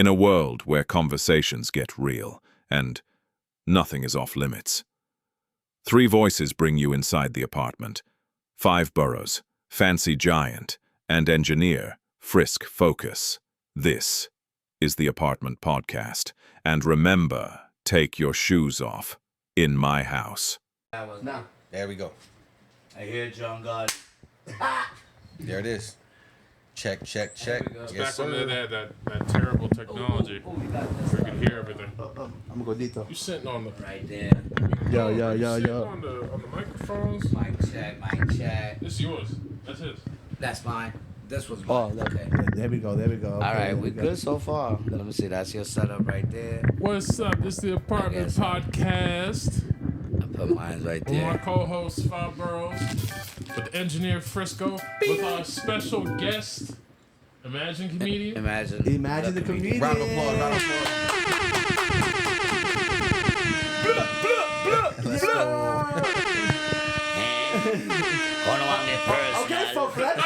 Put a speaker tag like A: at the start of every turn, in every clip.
A: In a world where conversations get real and nothing is off limits, three voices bring you inside the apartment. Five boroughs, Fancy Giant, and engineer, Frisk Focus. This is the Apartment Podcast. And remember, take your shoes off in my house.
B: Now,
C: There we go.
B: I hear John God.
C: There it is. Check, check, check.
B: There we go.
C: Yes,
D: Back when
C: sir.
D: they had that terrible technology.
B: We got this
D: We could hear everything.
B: I'm gonna go dito.
D: You sitting on the
B: Right there.
D: you sitting
B: Yo.
D: on the microphones.
B: Mic check.
D: It's yours. That's his.
B: That's mine. This was
E: Oh,
B: mine.
E: okay.
B: There we go.
E: All right, we good so far.
B: Let me see. That's your setup right there.
D: What's up? This is the Apartment
B: Yes.
D: Podcast.
B: I put mine right
D: With my
B: there.
D: co-host Five Boroughs, with engineer Frisco, with our special guest, Imagine comedian.
B: Imagine
E: the comedian.
C: Round of applause, round of applause. Let's go.
E: Okay, Fun Flex.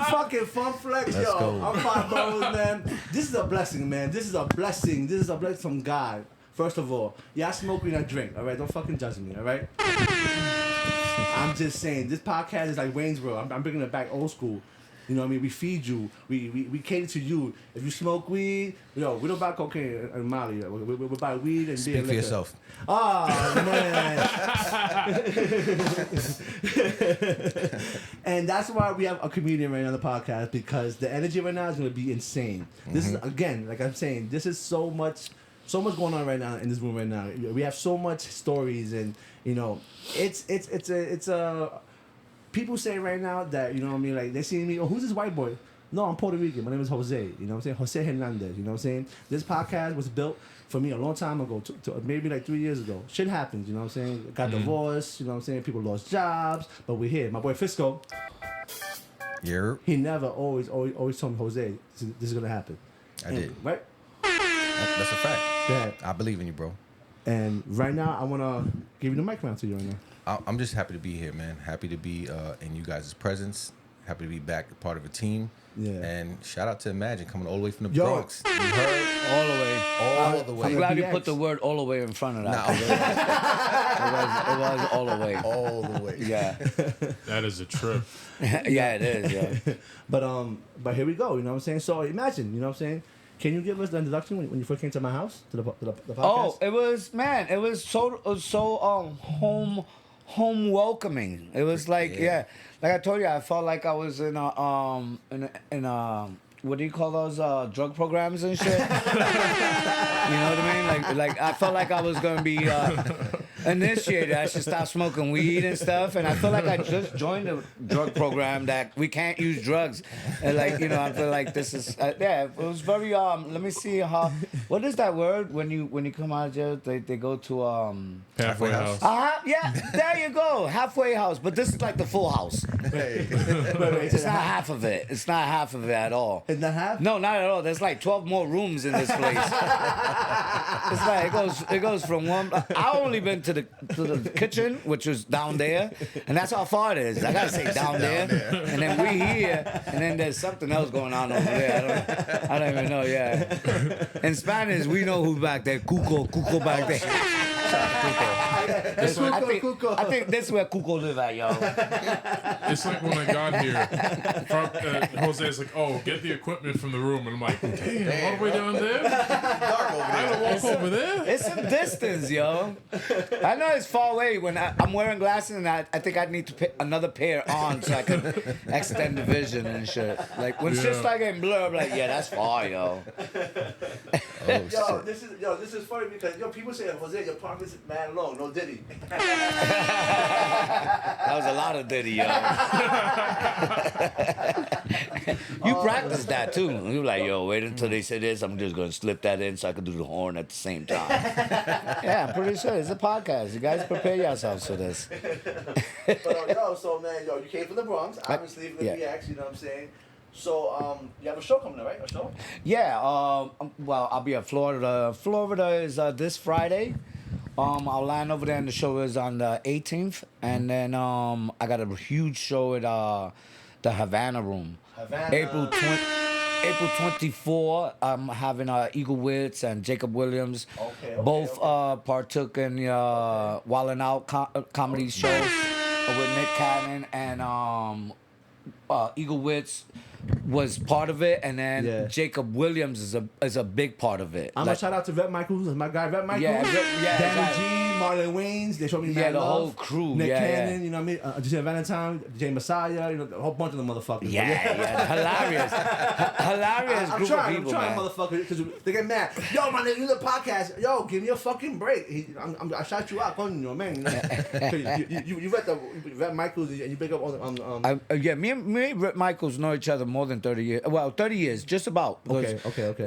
E: Fucking Fun Flex,
C: Let's
E: yo.
C: go.
E: I'm Five Boroughs, man. This is a blessing, man. This is a blessing. This is a blessing from God. First of all, yeah, I smoke weed, I drink. All right, don't fucking judge me. All right. I'm just saying, this podcast is like Wayne's World. I'm bringing it back old school. You know what I mean? We feed you. We cater to you. If you smoke weed, yo, we don't buy cocaine and Molly. We buy weed and beer.
C: Speak for
E: liquor.
C: yourself.
E: Oh, man. And that's why we have a comedian right now on the podcast, because the energy right now is going to be insane. This is, again, like I'm saying, this is so much going on right now in this room right now. We have so much stories, and, you know, it's a people say right now that, you know what I mean, like, they see me, oh, who's this white boy? No, I'm Puerto Rican. My name is Jose. You know what I'm saying? Jose Hernandez. You know what I'm saying? This podcast was built for me a long time ago, to maybe like 3 years ago. Shit happens, you know what I'm saying? Got divorced, you know what I'm saying? People lost jobs, but we're here. My boy Fisco,
C: Yeah,
E: he never always told me, Jose, this is going to happen.
C: I did.
E: Right?
C: That's a fact.
E: Go ahead.
C: I believe in you, bro.
E: And right now, I want to give you the mic round to you right now.
C: I'm just happy to be here, man. Happy to be in you guys' presence. Happy to be back, a part of a team.
E: Yeah.
C: And shout out to Imagine coming all the way from the
E: Yo.
C: Bronx. You heard?
E: All the way.
C: All the way.
E: I'm
F: I'm glad you
E: BX.
F: put the word all the way in front of that.
C: Nah.
F: It was all the way.
C: All the way.
F: Yeah.
D: That is a trip.
F: Yeah, it is, yeah.
E: But here we go, you know what I'm saying? So imagine, you know what I'm saying? Can you give us the introduction when you first came to my house, to the podcast?
F: Oh, it was so home welcoming. It was like, yeah. Like I told you, I felt like I was in a what do you call those drug programs and shit? You know what I mean? Like I felt like I was gonna be initiated. I should stop smoking weed and stuff. And I feel like I just joined a drug program that we can't use drugs. And like, you know, I feel like this is yeah. It was very Let me see how. What is that word when you come out of jail? They go to
D: Halfway house.
F: Yeah, there you go. Halfway house. But this is like the full house.
E: Wait,
F: It's not half of it. It's not half of it at all.
E: Isn't that half?
F: No, not at all. There's like 12 more rooms in this place. It's like it goes from one. I only been to the kitchen, which was down there, and that's how far it is. I gotta say down there, and then we here, and then there's something else going on over there. I don't even know. Yeah, in Spanish we know who's back there. Cuco back there. I think this is where Cuco live at, yo.
D: It's like when I got here, Jose's like, "Oh, get the equipment from the room," and I'm like, "Damn, all the way down there?
C: Dark over
D: I gotta walk over there."
F: It's some distance, yo. I know it's far away when I'm wearing glasses, and I think I need to put another pair on so I can extend the vision and shit. Like when shit start getting blurred, I'm like, yeah, that's far, yo.
E: Yo, this is funny because people say, Jose, your apartment's mad low, no Diddy.
F: That was a lot of Diddy, yo. You practiced that too. You were like, yo, wait until they say this. I'm just gonna slip that in so I can do the horn at the same time. Yeah, I'm pretty sure it's a podcast. You guys prepare yourselves for this.
E: But so man, you came from the Bronx, obviously from the BX, you know what I'm saying? So you have a show coming up, right? A show?
F: Yeah. Well, I'll be at Florida. Florida is this Friday. I'll land over there, and the show is on the 18th, and then I got a huge show at the Havana Room.
E: Havana.
F: April 24, I'm having Eagle Witz and Jacob Williams.
E: Okay,
F: Both partook in Wildin' Out comedy shows with Nick Cannon, and Eagle Witz was part of it, and then
E: Yeah.
F: Jacob Williams is a big part of it.
E: I'm
F: Like,
E: gonna shout out to Rep Michaels, my guy Rep Michaels.
F: Yeah,
E: Danny
F: exactly.
E: G, Marlon Waynes. They showed me
F: Yeah,
E: mad
F: the
E: love.
F: whole crew,
E: Nick
F: yeah,
E: Cannon,
F: yeah.
E: you know what I mean? Jay Valentine, Jay Messiah, you know, a whole bunch of them motherfuckers.
F: yeah, hilarious, hilarious
E: I'm
F: group
E: trying,
F: of people,
E: I'm trying,
F: man.
E: motherfucker, because they get mad. Yo, my nigga, you the podcast. Yo, give me a fucking break. I shot you out, you know, man. You read the Rep Michaels and you pick up all the
F: Yeah, me and Rip Michaels know each other more than 30 years. Well, 30 years, just about.
E: Okay.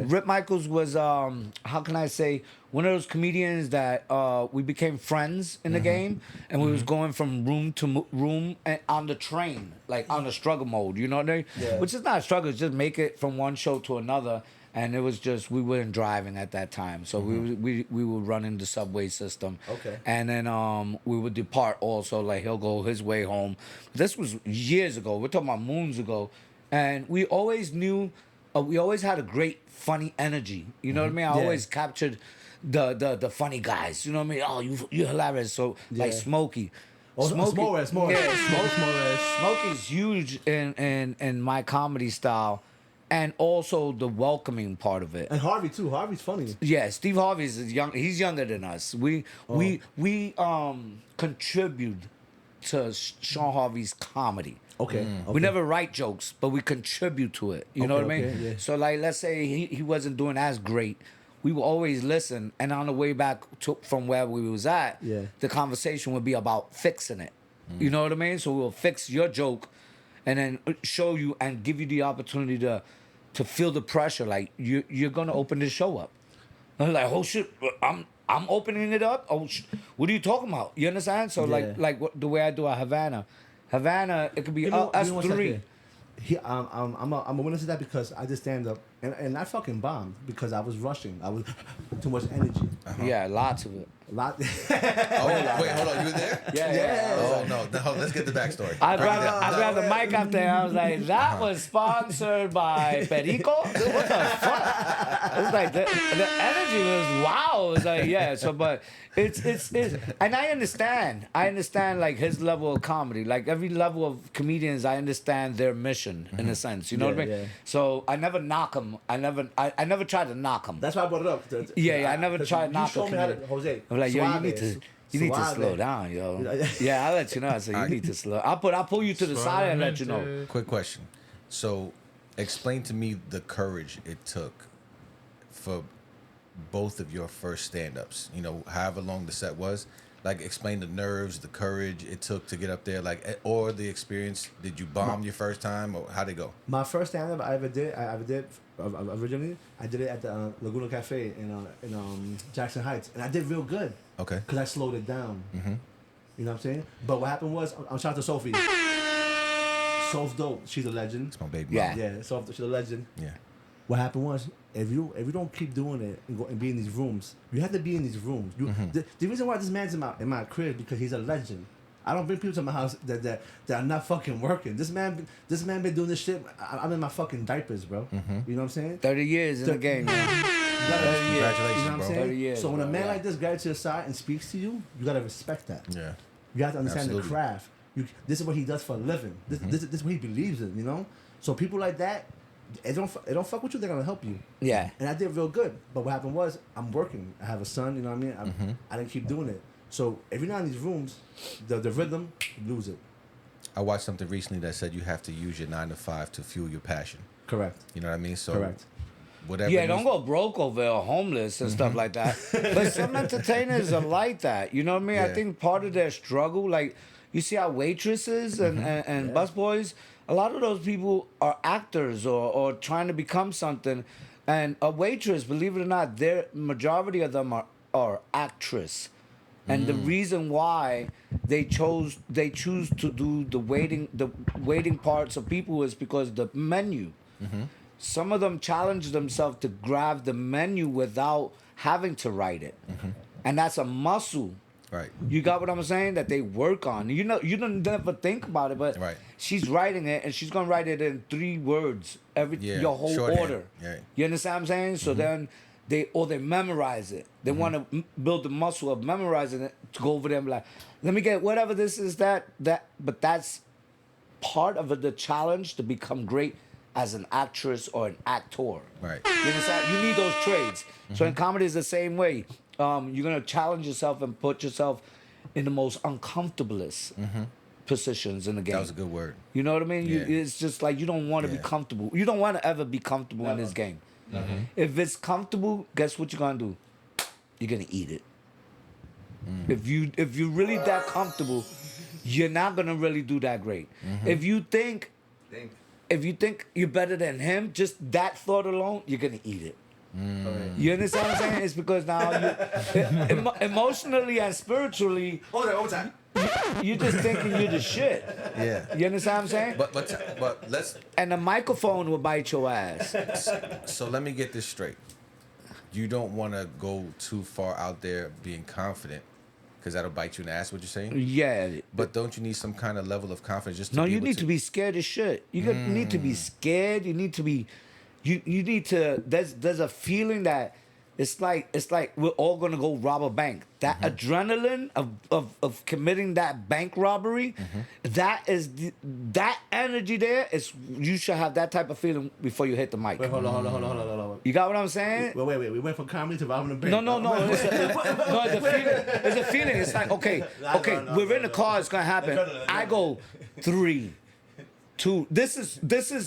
F: Rip Michaels was, how can I say, one of those comedians that we became friends in the game, and we was going from room to room and on the train, like on the struggle mode, you know what I mean?
E: Yeah.
F: Which is not a struggle, it's just make it from one show to another. And it was just, we weren't driving at that time. So we were running the subway system.
E: Okay.
F: And then we would depart also, like he'll go his way home. This was years ago. We're talking about moons ago. And we always knew, we always had a great funny energy. You know what I mean? I
E: Yeah.
F: always captured the funny guys. You know what I mean? Oh, you're hilarious. So like
E: Yeah.
F: Smokey.
E: Smokey's
F: huge in my comedy style, and also the welcoming part of it.
E: And Harvey too. Harvey's funny.
F: Yeah, Steve Harvey's is young. He's younger than us. We contribute to Sean Harvey's comedy.
E: Okay.
F: We never write jokes, but we contribute to it. You know what I
E: Okay,
F: mean?
E: okay, yeah.
F: So like, let's say he wasn't doing as great. We will always listen, and on the way back from where we was at,
E: Yeah.
F: the conversation would be about fixing it. You know what I mean? So we'll fix your joke, and then show you and give you the opportunity to feel the pressure. Like you're gonna open this show up. And I'm like, oh shit, I'm opening it up. Oh, what are you talking about? You understand? So
E: Yeah.
F: like the way I do at Havana, it could be
E: Give me
F: us
E: one
F: three.
E: second. I'm a witness to that because I just stand up and I fucking bombed because I was rushing. I was too much energy.
F: Yeah, lots of it.
E: A lot.
C: Oh, wait, hold on. You were there?
F: Yeah.
C: Oh, no. Let's get the backstory.
F: I
C: Break it down.
F: grabbed the mic up there. I was like, that was sponsored by Perico? What the fuck? It's like, the energy was wow. It's like, yeah. So, but it's, and I understand like his level of comedy. Like every level of comedians, I understand their mission in a sense. You know what I mean?
E: Yeah.
F: So I never knock them. I never tried to knock them.
E: That's why I brought it up.
F: Yeah, I never tried not to.
E: You showed me how to, Jose.
F: I'm like, yo, you need to
E: Suave.
F: slow down, yo. Yeah, I'll let you know. I said, you need to slow. I'll pull you to the side and let you know.
C: Quick question. So, explain to me the courage it took for both of your first stand-ups. You know, however long the set was. Like, explain the nerves, the courage it took to get up there, like, or the experience. Did you bomb your first time, or how'd it go?
E: My first stand-up I ever did originally, I did it at the Laguna Cafe in Jackson Heights, and I did real good.
C: Okay.
E: Because I slowed it down. Mm-hmm. You know what I'm saying? But what happened was, I'm shout out to Sophie. Soph's dope. She's a legend.
C: It's my baby.
F: Yeah.
C: mama.
E: Yeah, Soph, she's a legend.
C: Yeah.
E: What happened was, if you don't keep doing it and go and be in these rooms, you have to be in these rooms. The reason why this man's in my crib is because he's a legend. I don't bring people to my house that are not fucking working. This man been doing this shit. I'm in my fucking diapers, bro. You know what I'm saying?
F: 30 years in the game, man. 30 years.
E: You know
C: Congratulations,
E: what I'm
C: bro.
E: saying?
F: 30 years,
E: So when a
F: bro,
E: man
F: yeah.
E: like this guy to your side and speaks to you, you gotta respect that.
C: Yeah.
E: You have to understand
C: Absolutely.
E: the craft. This is what he does for a living. This is what he believes in. You know. So people like that, it don't fuck with you. They're gonna help you.
F: Yeah.
E: And I did real good. But what happened was, I'm working. I have a son. You know what I mean? I didn't keep doing it. So if you're not in these rooms, the rhythm, you lose it.
C: I watched something recently that said you have to use your 9 to 5 to fuel your passion.
E: Correct.
C: You know what I mean? So
E: Correct.
C: whatever.
F: Yeah,
C: you-
F: don't go broke over or homeless and stuff like that. But some entertainers are like that. You know what I mean? I
C: Yeah.
F: think part of their struggle, like you see our waitresses and busboys, a lot of those people are actors or trying to become something. And a waitress, believe it or not, their majority of them are actress. And the reason why they choose to do the waiting parts of people is because the menu. Some of them challenge themselves to grab the menu without having to write it, and that's a muscle
C: Right.
F: You got what I'm saying? That they work on. You know, you don't never think about it, but
C: Right.
F: she's writing it, and she's gonna write it in 3 words,
C: Yeah,
F: your whole
C: shorthand.
F: order.
C: Yeah.
F: You understand what I'm saying? So then they memorize it. They want to build the muscle of memorizing it to go over there and be like, let me get whatever this is that. But that's part of the challenge to become great as an actress or an actor.
C: Right.
F: You understand? You need those trades. So in comedy is the same way. You're gonna challenge yourself and put yourself in the most uncomfortablest positions in the game.
C: That was a good word.
F: You know what I mean?
C: Yeah.
F: It's just like you don't want to be
C: Yeah.
F: comfortable. You don't want to ever be comfortable in this game. If it's comfortable, guess what you're gonna do? You're gonna eat it. If you're really that comfortable, you're not gonna really do that great. If you think you're better than him, just that thought alone, you're gonna eat it. You understand what I'm saying? It's because now you emotionally and spiritually,
E: Hold on, time.
F: you're just thinking you're the shit.
C: Yeah.
F: You understand what I'm saying?
C: But let's.
F: And the microphone will bite your ass.
C: So let me get this straight. You don't want to go too far out there being confident, because that'll bite you in the ass. What you're saying?
F: Yeah.
C: But don't you need some kind of level of confidence just to
F: No,
C: be
F: you
C: able
F: need to be scared as shit. You need to be scared. You need to be. You need to. There's a feeling that it's like we're all gonna go rob a bank. That adrenaline of committing that bank robbery, that energy there is. You should have that type of feeling before you hit the mic.
E: Wait, hold on.
F: You got what I'm saying?
E: Wait. We went from comedy to robbing a bank.
F: No. It's a feeling. It's a feeling. It's like, okay,
E: No,
F: we're in the car. It's gonna happen.
E: No.
F: I go 3, 2. This is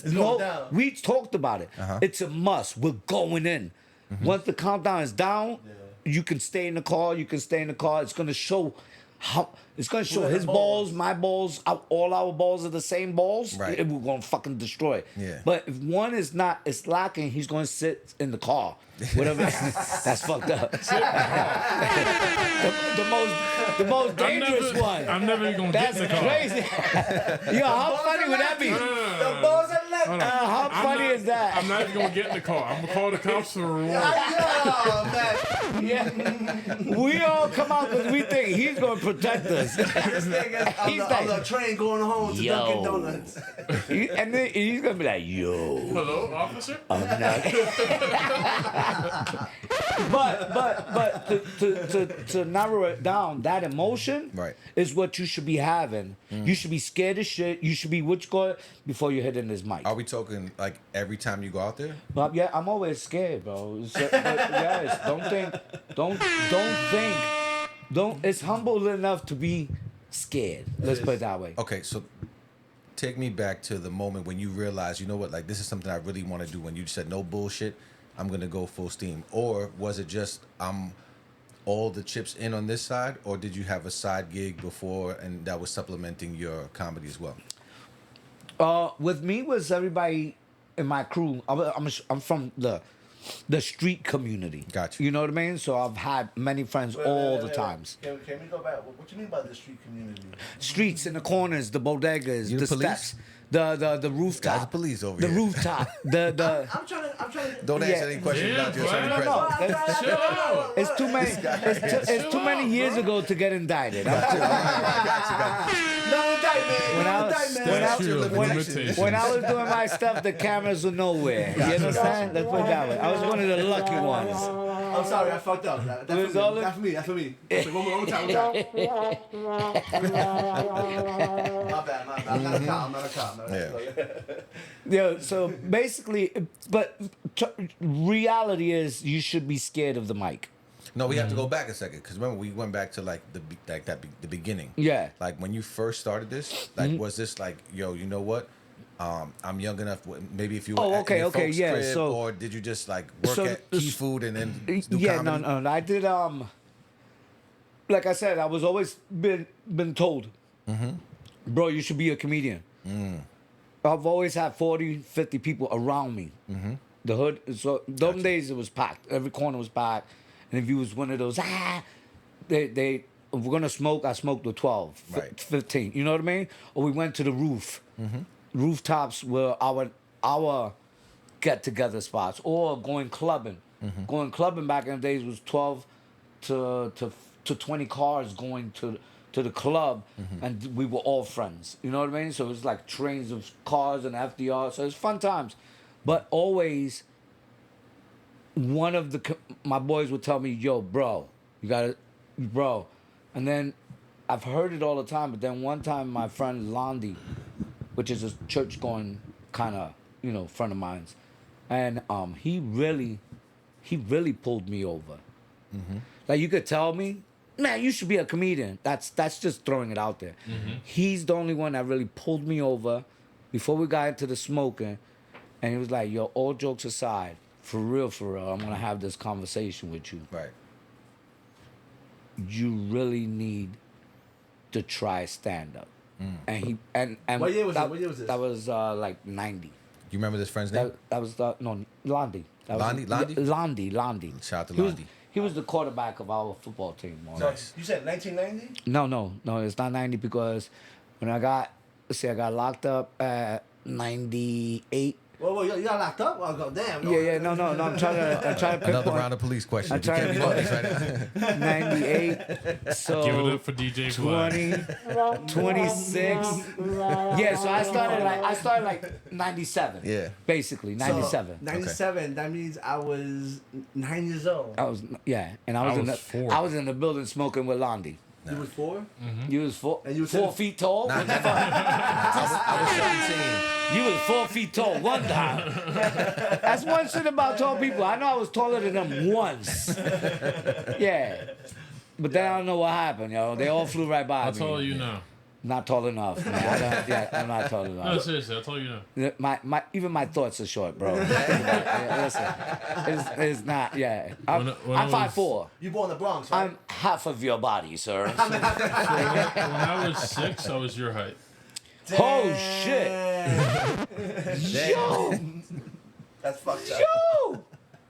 E: going
F: no.
E: down.
F: We talked about it. It's a must. We're going in. Once the countdown is down, you can stay in the car. You can stay in the car. It's gonna show how. It's gonna show his balls, my balls, all our balls are the same balls.
C: Right.
F: And we're gonna fucking destroy it.
C: Yeah.
F: But if one is not, it's lacking. He's gonna sit in the car. Whatever. That's fucked up. the most dangerous one.
D: I'm never even gonna
F: That's
D: get in the car.
F: crazy. Yo, how funny would that be?
D: No.
E: balls are left.
F: How funny is that?
D: I'm not even gonna get in the car. I'm gonna call the cops for a reward.
E: Oh, man.
F: Yeah. We all come out because we think he's gonna protect us.
E: This nigga
F: He's
E: on the train going home to
F: Yo.
E: Dunkin' Donuts.
F: And then he's gonna be like, yo.
D: Hello, officer?
F: I'm not. but to narrow it down, that emotion
C: Right.
F: is what you should be having. You should be scared as shit. You should be what you call it before you hit in this mic.
C: Are we talking like every time you go out there?
F: But yeah, I'm always scared, bro. But yes, don't. It's humble enough to be scared. Let's put it that way.
C: Okay, so take me back to the moment when you realized, you know what, like this is something I really want to do. When you said no bullshit, I'm gonna go full steam. Or was it just all the chips in on this side, or did you have a side gig before and that was supplementing your comedy as well?
F: With me was everybody in my crew. I'm from the street community.
C: Gotcha.
F: You know what I mean? So I've had many friends all the times.
E: Can we go back? What you mean by the street community?
F: Streets in the corners, the bodegas,
C: You
F: the
C: the police?
F: steps, the rooftop.
C: Guys, the police over
F: the
C: here.
F: rooftop. The
E: I'm trying to.
C: Don't
F: Yeah.
C: answer any questions
D: Yeah,
C: without your
D: bro.
C: attorney
F: No,
C: present.
D: Chill out.
F: it's too many. It's too many years ago to get indicted.
E: No indictment.
F: When I
E: No
F: was-
E: indictment.
F: when I-
C: Statute of
F: when-
C: limitations.
F: When I was doing my stuff, the cameras were nowhere. You understand? Let's put it that way. I was one of the lucky ones.
E: I'm sorry, I fucked up.
F: was all
E: That's for me. That's for me. That's for me. One more time. My bad. I'm not a cop.
C: Yeah.
F: Yeah, so basically, but reality is you should be scared of the mic.
C: No, we have to go back a second because remember we went back to like the beginning.
F: Yeah.
C: Like when you first started this, like was this like, yo, you know what? I'm young enough. Maybe if you were
F: Oh,
C: at
F: okay,
C: your
F: okay,
C: folks'
F: yeah,
C: crib,
F: so-
C: or did you just like work
F: so-
C: at Key Food and then do
F: Yeah,
C: comedy?
F: no. I did. Like I said, I was always been told, bro, you should be a comedian. I've always had 40, 50 people around me. The hood. So those days it was packed. Every corner was packed. And if you was one of those, they if we're gonna smoke, I smoked with 12,
C: Right.
F: 15. You know what I mean? Or we went to the roof. Rooftops were our get together spots, or going clubbing. Going clubbing back in the days was 12 to to 20 cars going to the club, and we were all friends. You know what I mean? So it was like trains of cars and FDR. So it's fun times, but always one of my boys would tell me, "Yo, bro, you gotta, bro," and then I've heard it all the time. But then one time, my friend Londi, which is a church going kind of friend of mine's, and he really pulled me over. Like you could tell me, man, you should be a comedian. That's just throwing it out there. He's the only one that really pulled me over before we got into the smoking, and he was like, "Yo, all jokes aside, for real, I'm gonna have this conversation with you.
C: Right.
F: You really need to try stand up." And he and
E: What year was
F: that,
E: it? What year was this?
F: That was like 90.
C: You remember this friend's name?
F: That was no Londi. That was
C: Londi?
F: Londi.
C: Shout out to
F: He was-
C: Londi.
F: He was the quarterback of our football team. more or
E: So,
F: less.
E: you said 1990?
F: No, it's not 90 because when I got locked up at 98.
E: Whoa, you got locked up? Oh, damn.
F: Yeah, no. I'm trying to
C: Another
F: pinpoint.
C: round of police questions.
F: I'm
C: You
F: trying
C: can't be
F: to-
C: honest right now.
F: 98. So
D: Give it up for DJ Black.
F: 20, 26. Yeah, so I started like 97.
C: Yeah.
F: Basically,
E: So,
F: 97.
E: 97, that means I was 9 years old.
F: I was and I was
D: four.
F: I was in the building smoking with Londi.
E: You was 4?
F: You was
E: And you was
F: 4
E: 10
F: feet tall.
C: Nah, never. I was 17.
F: You was 4 feet tall one time. That's one shit about tall people. I know I was taller than them once. Yeah. But then I don't know what happened, yo. They all flew right by
D: How
F: me.
D: tall are you now?
F: Not tall enough, man. I'm not tall
D: No,
F: enough.
D: seriously, how tall are you now?
F: Even my thoughts are short, bro. Listen, it's not. Yeah, I'm
D: When I was-
F: 5'4".
E: You born in the Bronx, right?
F: I'm half of your body, sir.
D: When I was 6, I was your height.
F: Oh shit! Yo,
E: That's fucked up.
F: yo.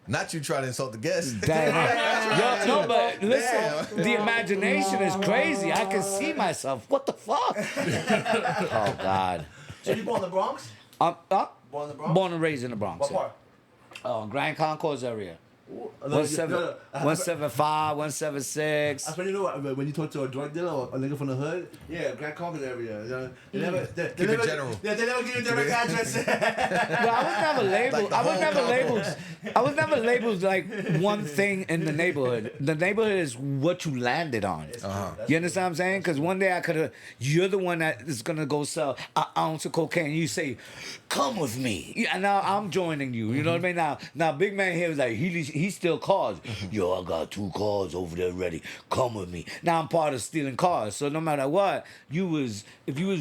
C: Not you trying to insult the guest.
F: Damn. Yo, no, but listen, the imagination is crazy. I can see myself. What the fuck? Oh God.
E: So you born in the Bronx?
F: I'm
E: Born in the Bronx?
F: born and raised in the Bronx.
E: What part?
F: Grand Concourse area.
E: No,
F: 175, 176.
E: That's when you know when you talk to a drug dealer or a nigga from the hood. Yeah, Grand Concourse area. They never, they
C: Keep it
E: never,
C: general.
E: Yeah, they never give you direct address.
F: Well, I was never labeled.
C: the
F: I was
C: whole
F: never
C: Concourse.
F: labeled. I was never labeled like one thing in the neighborhood. The neighborhood is what you landed on. You understand what I'm saying? Because one day I could have. You're the one that is gonna go sell an ounce of cocaine. You say, "Come with me," yeah, and now I'm joining you. You know what I mean? Now, big man here was like he still cars. Yo, I got 2 cars over there ready. Come with me. Now I'm part of stealing cars. So no matter what, if you was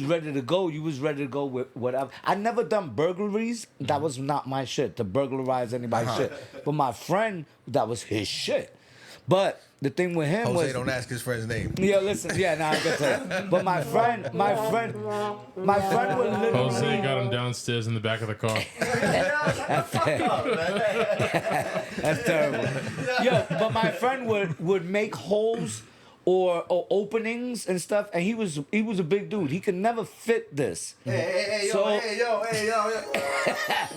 F: ready to go, you was ready to go with whatever. I never done burglaries. That was not my shit, to burglarize anybody's shit. But my friend, that was his shit. But the thing with him
C: Jose,
F: was,
C: don't ask his friend's name.
F: yeah, listen, yeah, now I get that. But my friend would literally.
D: Jose got him downstairs in the back of the car.
F: That's terrible. Yo, but my friend would make holes or openings and stuff, and he was a big dude. He could never fit this.
E: Hey, yo,
F: So-
E: hey, yo.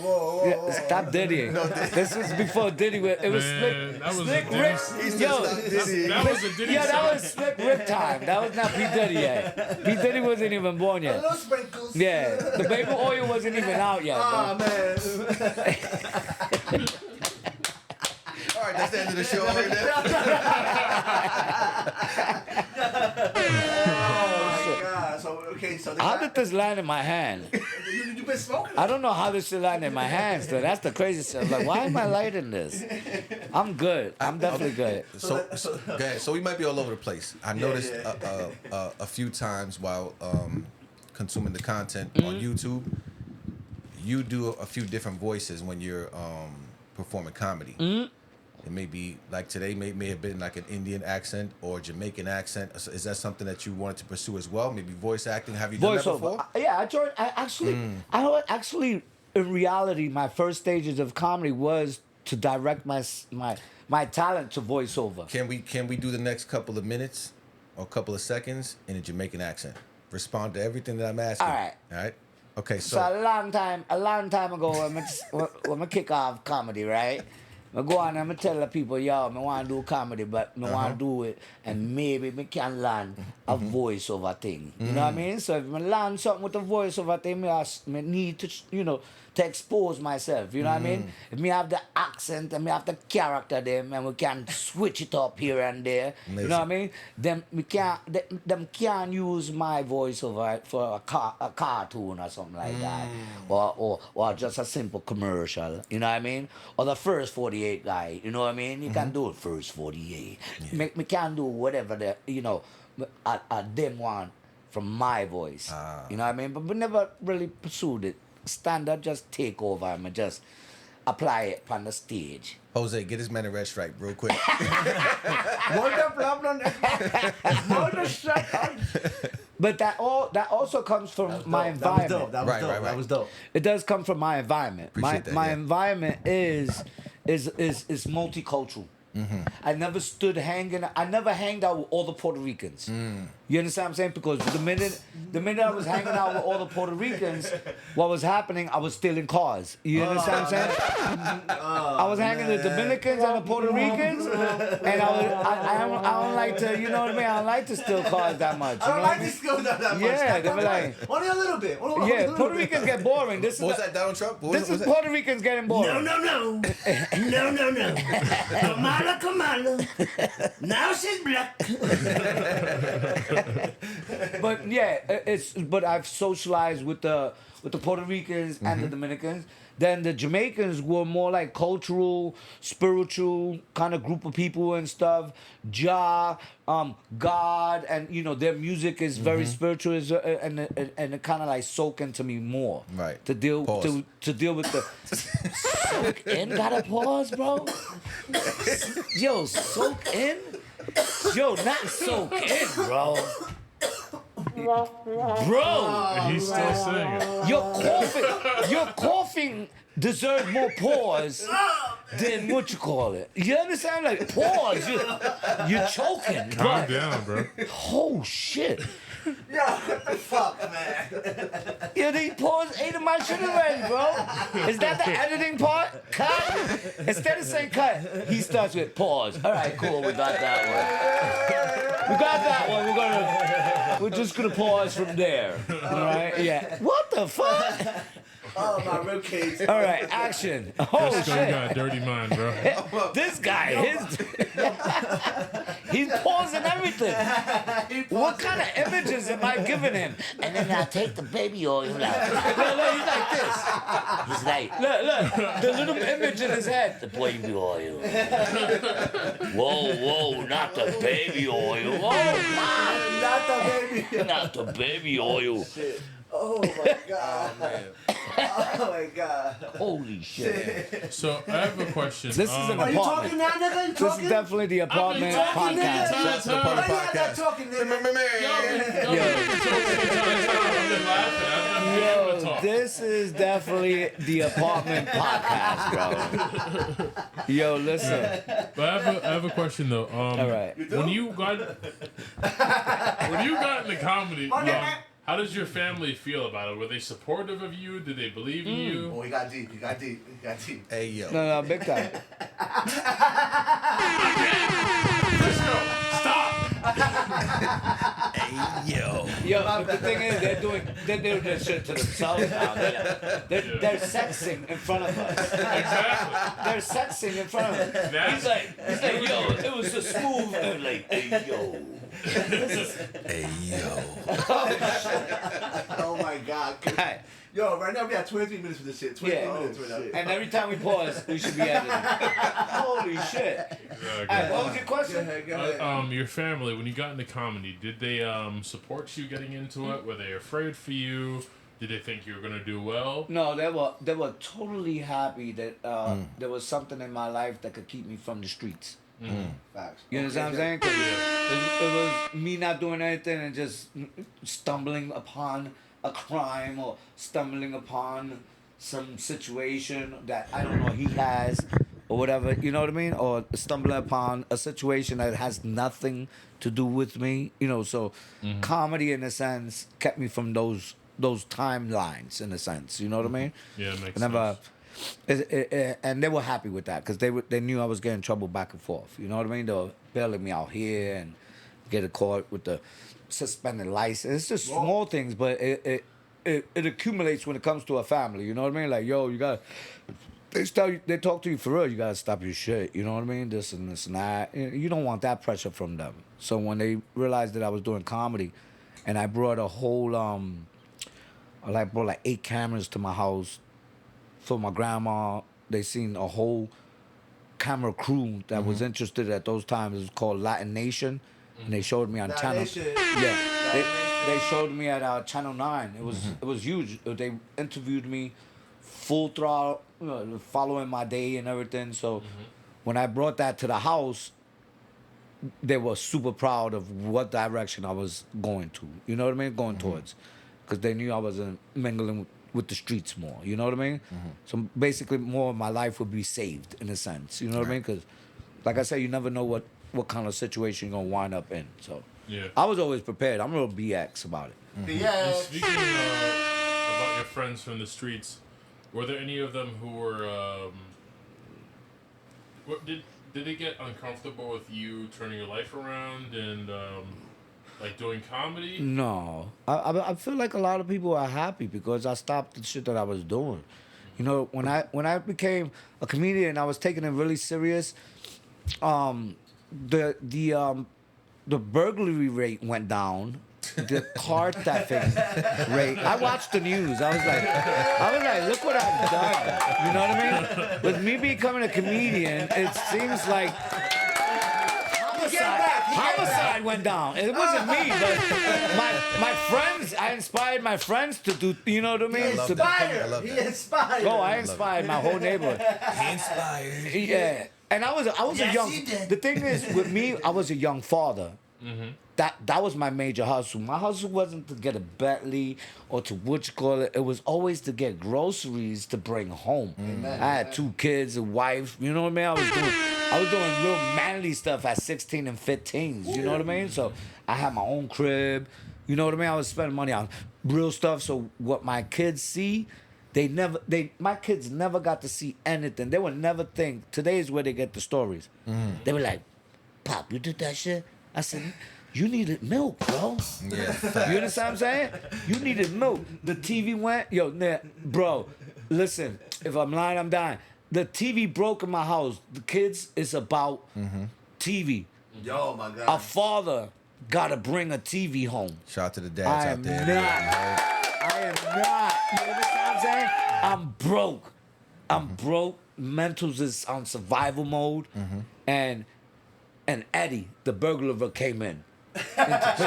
E: Whoa.
F: Yeah, stop diddying. This was before Diddy. It was
D: Man, that was a
F: Slick
D: Diddy
F: Rick.
C: He's
F: Yo,
C: just not Diddy.
D: That was a Diddy
F: yeah,
D: song.
F: that was Slick Rick time. That was not P Diddy yet. P Diddy wasn't even born yet.
E: Little sprinkles.
F: Yeah, the baby oil wasn't even out yet.
E: Oh,
F: Bro.
E: man.
C: All right, that's the end of the show right there.
E: Oh, God. So
F: How did this land in my hand?
E: you been smoking?
F: I don't know how this shit landed in my hands. Though. That's the crazy shit. I'm like, why am I lighting this? I'm good. I'm definitely good.
C: So go ahead. So we might be all over the place. I noticed
E: yeah.
C: a few times while consuming the content on YouTube, you do a few different voices when you're performing comedy. It may be like today may have been like an Indian accent or Jamaican accent. Is that something that you wanted to pursue as well? Maybe voice acting. Have you done that before?
F: Voiceover. Yeah, I joined. I actually, in reality, my first stages of comedy was to direct my talent to voiceover.
C: Can we do the next couple of minutes or couple of seconds in a Jamaican accent? Respond to everything that I'm asking.
F: All right.
C: All right. Okay.
F: So a long time ago, when I kick off comedy, right? I go on and I tell the people, yo, I want to do comedy, but I want to do it, and maybe I can learn a voiceover thing. You know what I mean? So if I learn something with a voiceover thing, I need to, to expose myself. You know what I mean? If me have the accent and me have the character them, and we can switch it up here and there. You know what I mean? Them can't use my voiceover for a cartoon or something like that, or just a simple commercial. You know what I mean? Or the first 48 guy. You know what I mean? You can do it first 48. Me can do whatever I them want from my voice. You know what I mean? But we never really pursued it. Standard just take over and just apply it on the stage.
C: Jose, get his man a red stripe real quick.
F: But that also comes from my environment.
E: That was dope.
F: It does come from my environment.
C: Appreciate that,
F: My
C: yeah.
F: environment is multicultural. I never hanged out with all the Puerto Ricans. You understand what I'm saying? Because the minute I was hanging out with all the Puerto Ricans, what was happening, I was stealing cars. You understand what I'm saying? I was hanging with the Dominicans and the Puerto Ricans, and I don't like to, you know what I mean? I don't like to steal cars that much.
E: I don't like to steal that much.
F: Yeah, they were like,
E: only a little bit. Only a
F: yeah,
E: little
F: Puerto
E: bit.
F: Ricans get boring.
C: What was that, Donald Trump?
F: This is Puerto Ricans getting boring.
G: No. Kamala. Now she's black.
F: But yeah, but I've socialized with the Puerto Ricans and the Dominicans. Then the Jamaicans were more like cultural, spiritual kind of group of people and stuff. God, and their music is very spiritual, and it kind of like soak into me more.
C: Right.
F: To deal with the soak in. Gotta pause, bro. Yo, soak in. Yo, not soak in, bro. Bro,
D: He's still singing.
F: your coughing deserves more pause than what you call it. You understand? Like pause, you're choking.
D: Calm down, bro.
F: Oh shit.
E: Yo, what the fuck, man?
F: Yo, they paused 8 of my shit already, bro. Is that the editing part? Cut? Instead of saying cut, he starts with pause. All right, cool, we got that one. We're just gonna pause from there. All right? Yeah. What the fuck?
E: Oh, my ribcage.
F: All right, action. Oh
D: This guy
F: shit.
D: got a dirty mind, bro.
F: This guy, he's pausing everything. What kind of images am I giving him? And then I take the baby oil out. Look, he's like this. He's like, look, the little image in his head. The baby oil. Whoa, not the baby oil. Whoa,
E: Not the baby.
F: not the baby oil.
E: Oh, my God.
C: Man.
E: Oh, my God.
F: Holy shit.
D: So I have a question.
F: This is an
E: Are you
F: apartment.
E: talking now, nigga? You
F: This
E: talking?
F: is definitely the apartment
E: talking, nigga.
F: podcast.
C: Shout out to the part of the
E: Why you not
C: podcast.
E: talking, nigga?
F: Yo, this is definitely the apartment podcast, bro. Yo, listen.
D: But I have a question though.
F: All right.
D: When you got into comedy, how does your family feel about it? Were they supportive of you? Did they believe in you?
E: Oh, he got deep. He got deep.
C: Hey, yo.
F: No, big time.
C: Hey, yo.
F: Yo, but the thing is, they're doing this shit to themselves now. They're sexing in front of us.
D: Exactly.
F: They're sexing in front of us. He's like, yo, it was a smooth. And like, hey, yo.
C: Hey, yo.
E: Oh, my God.
F: Right.
E: Yo, right now we have 23 minutes for this shit. 23
F: Yeah.
E: minutes right now.
F: And every time we pause, we should be editing. Holy shit. All right, what was your question?
E: Go ahead.
D: Your family, when you got into comedy, did they support you getting into it? Were they afraid for you? Did they think you were gonna do well?
F: No, they were totally happy that there was something in my life that could keep me from the streets.
E: Facts.
F: You understand what I'm saying? 'Cause it was me not doing anything and just stumbling upon a crime or stumbling upon some situation that I don't know he has or whatever, you know what I mean? Or stumbling upon a situation that has nothing to do with me, so comedy in a sense kept me from those timelines in a sense, you know what I mean?
D: Yeah, it makes
F: Whenever
D: sense.
F: And they were happy with that because they knew I was getting in trouble back and forth. You know what I mean? They were bailing me out here and get a caught with the suspended license. It's just small things, but it accumulates when it comes to a family. You know what I mean? Like, yo, you got. They talk to you for real. You gotta stop your shit. You know what I mean? This and that. You don't want that pressure from them. So when they realized that I was doing comedy, and I brought a whole I brought like 8 cameras to my house for my grandma. They seen a whole camera crew that was interested at those times. It was called Latin Nation, and they showed me on
E: Latin
F: channel.
E: Nation.
F: Yeah, they showed me at Channel 9. It was huge. They interviewed me full throttle, following my day and everything. So when I brought that to the house, they were super proud of what direction I was going to. You know what I mean? Going towards, because they knew I wasn't mingling with the streets more. You know what I mean? So basically, more of my life would be saved in a sense. You know what I mean? Because, like I said, you never know what kind of situation you're gonna wind up in. So
D: Yeah.
F: I was always prepared. I'm real BX about it.
D: And speaking about your friends from the streets, were there any of them who were did they get uncomfortable with you turning your life around and like doing comedy?
F: No, I feel like a lot of people are happy because I stopped the shit that I was doing. You know, when I became a comedian, I was taking it really serious. The burglary rate went down. The car thefting rate. I watched the news. I was like, look what I've done. You know what I mean? With me becoming a comedian, it seems like homicide went down. It wasn't me, but my friends. I inspired my friends to do. You know what I mean?
C: I love
F: To
C: that.
F: become-
C: I love
E: He
C: that.
E: inspired.
F: Oh, I inspired my whole neighborhood.
C: He inspired.
F: Yeah, and I was a
G: Yes,
F: young.
G: you did.
F: The thing is, with me, I was a young father. That was my major hustle. My hustle wasn't to get a Bentley or to what you call it. It was always to get groceries to bring home. I had 2 kids, a wife. You know what I mean? I was doing real manly stuff at 16 and 15s. You know what I mean? So I had my own crib. You know what I mean? I was spending money on real stuff. So what my kids see, my kids never got to see anything. They would never think. Today is where they get the stories. They were like, "Pop, you did that shit?" I said, "You needed milk, bro."
C: Yeah.
F: You understand what I'm saying? You needed milk. The TV went, bro, listen, if I'm lying, I'm dying. The TV broke in my house. The kids is about TV.
E: Yo, my God.
F: A father gotta bring a TV home.
C: Shout out to the dads
F: I
C: out
F: am
C: there.
F: not. I am not. You understand what I'm saying? I'm broke. I'm broke. Mentals is on survival mode. And Eddie, the burglar, came in.
C: Shout out
F: You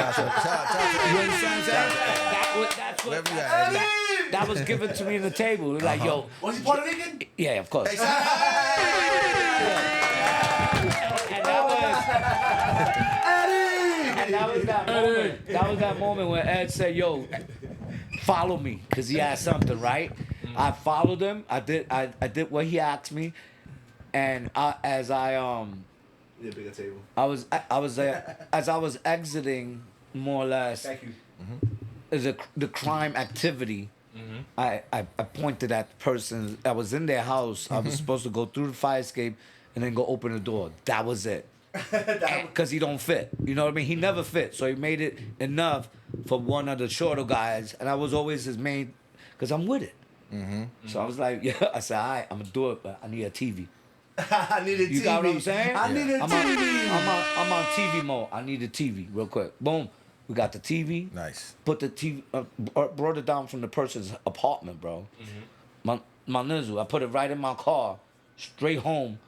F: understand what I'm saying? That's what,
C: Wherever you at, Eddie.
F: that was given to me in the table. Like, yo,
E: Was he Puerto Rican?
F: yeah, of course. And that was that moment. That was that moment when Ed said, "Yo, follow me," because he had something, right? I followed him. I did what he asked me, and as I
E: Bigger table.
F: as I was exiting, more or less,
E: Thank you.
F: is the crime activity. I pointed at the person. I was in their house. I was supposed to go through the fire escape and then go open the door. That was it. Because he don't fit. You know what I mean? He never fit. So he made it enough for one of the shorter guys. And I was always his main, because I'm with it. So I was like, yeah. I said, all right, I'm going to do it, but I need a TV.
E: I need a TV.
F: You got what I'm saying?
E: I need a
F: I'm
E: TV.
F: I'm on TV mode. I need a TV real quick. Boom. We got the TV.
C: Nice.
F: Put the TV, brought it down from the person's apartment, bro. My nizzle. I put it right in my car, straight home.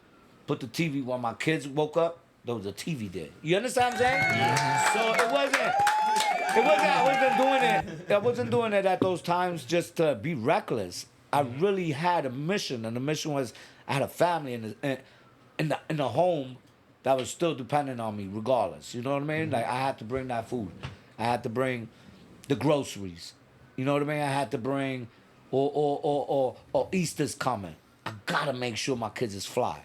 F: Put the TV when my kids woke up. There was a TV there. You understand what I'm saying? So it wasn't. I wasn't doing it at those times just to be reckless. I really had a mission, and the mission was I had a family in the home that was still dependent on me, regardless. You know what I mean? Like I had to bring that food. I had to bring the groceries. You know what I mean? I had to bring or Easter's coming. I gotta make sure my kids is fly.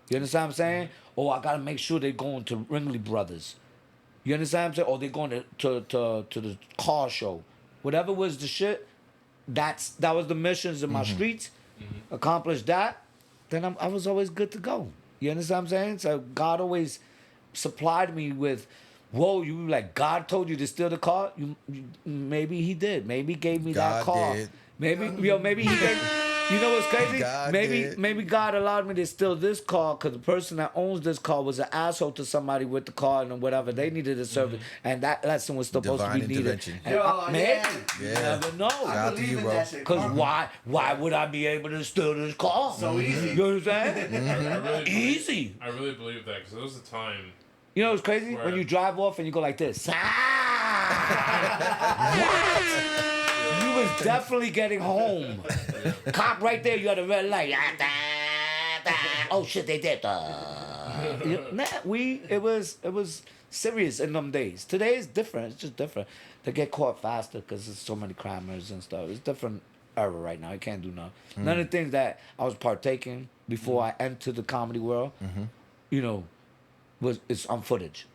F: You understand what I'm saying? Or I gotta make sure they're going to Ringley Brothers. You understand what I'm saying? Or they're going to the car show. Whatever was the shit, that was the missions in my streets. accomplished that, then I was always good to go. You understand what I'm saying? So God always supplied me with, whoa, you like God told you to steal the car? Maybe he did. Maybe he gave me that
C: God
F: car.
C: did.
F: Maybe maybe he gave. You know what's crazy?
C: God
F: maybe
C: did.
F: maybe God allowed me to steal this car because the person that owns this car was an asshole to somebody with the car and whatever. They needed a service, and that lesson was supposed
C: Divine
F: to be needed.
C: intervention.
F: And
E: Yo,
F: maybe
C: Yeah.
F: you never know.
C: Shout out to you, bro.
F: Because why would I be able to steal this car?
E: So easy.
F: You know what I'm saying?
D: I really
F: Easy.
D: I really believe that because there was a time.
F: You know what's crazy?
D: Where-
F: When you drive off and you go like this. What? You was definitely getting home. Cop right there, you had a red light. Oh shit, they did. It was serious in them days. Today is different. It's just different. They get caught faster because there's so many crimers and stuff. It's different era right now. I can't do nothing. None of the things that I was partaking before I entered the comedy world, you know, it's on footage.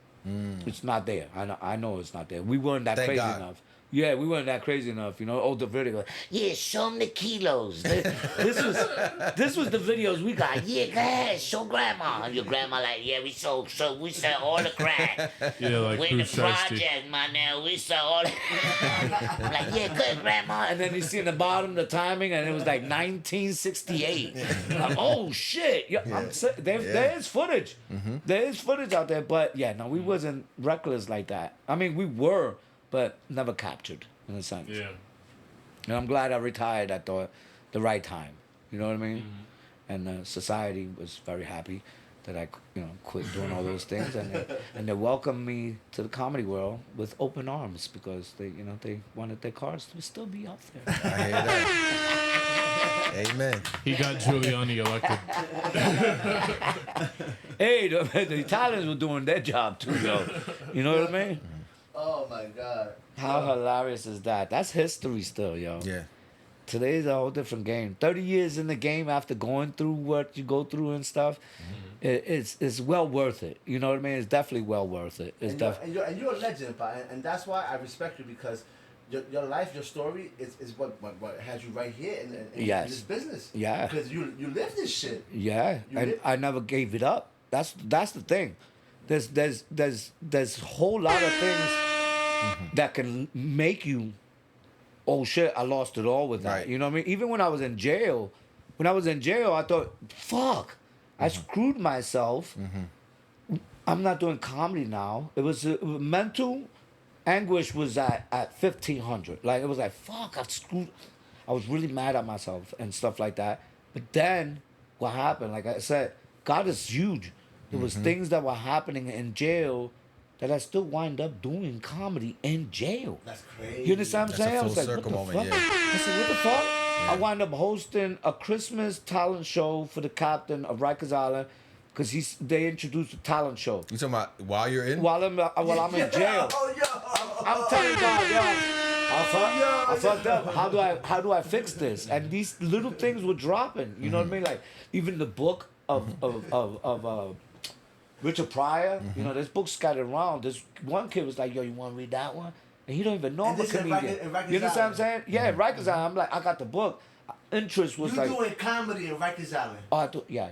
F: It's not there. I know it's not there. We weren't that
C: Thank
F: crazy
C: God.
F: enough. Yeah, we weren't that crazy enough, you know. Oh, the video. Yeah, show them the kilos. This was the videos we got. Yeah, go ahead, show grandma. And your grandma like, yeah, we sell all the crack.
D: Yeah, like
F: We in the
D: Bruce Shiesty.
F: project, my now. We sell all the I'm like, yeah, good, grandma. And then you see in the bottom the timing, and it was like 1968. Like, oh shit. Yeah, there is footage. There is footage out there, but yeah, no, we wasn't reckless like that. I mean, we were, but never captured in a sense.
D: Yeah.
F: And I'm glad I retired at the right time. You know what I mean? And society was very happy that I, quit doing all those things, and they welcomed me to the comedy world with open arms because they wanted their cars to still be out there.
C: I hear that. Amen.
D: He got Giuliani elected.
F: Hey, the Italians were doing their job too, though. You know what I mean?
E: Oh my God.
F: How hilarious is that? That's history still, yo.
C: Yeah.
F: Today's a whole different game. 30 years in the game after going through what you go through and stuff, it's well worth it. You know what I mean? It's definitely well worth it. It's
E: And you're a legend, pa, and that's why I respect you because your life, your story is what has you right here in
F: Yes.
E: this business.
F: Yeah.
E: Because you live this shit.
F: Yeah,
E: You
F: and
E: did?
F: I never gave it up. That's the thing. There's a whole lot of things that can make you, oh shit, I lost it all with that.
C: Right.
F: You know what I mean? Even when I was in jail, I thought, fuck, I screwed myself. I'm not doing comedy now. It was mental anguish was at 1500. Like it was like, fuck, I screwed. I was really mad at myself and stuff like that. But then what happened? Like I said, God is huge. There was things that were happening in jail that I still wind up doing comedy in jail.
E: That's crazy.
F: You understand what I'm
C: That's a
F: saying? I was
C: full
F: like,
C: circle
F: what the
C: moment,
F: fuck?
C: yeah.
F: I said, what the fuck? I wound up hosting a Christmas talent show for the captain of Rikers Island because they introduced a talent show.
C: You talking about while you're in?
F: While I'm in jail.
E: Oh, yo.
F: I'm telling God, I fucked up. How do I fix this? And these little things were dropping. You know what I mean? Like even the book of Richard Pryor. You know, this book scattered around. This one kid was like, "Yo, you want to read that one?" And he don't even know
E: And
F: I'm a
E: this in
F: comedian.
E: Rikers- in Rikers
F: You understand what I'm
E: Island?
F: saying? Yeah, Rikers Island. I'm like, I got the book. Interest was
E: You
F: like,
E: doing comedy in Rikers Island.
F: oh, yeah.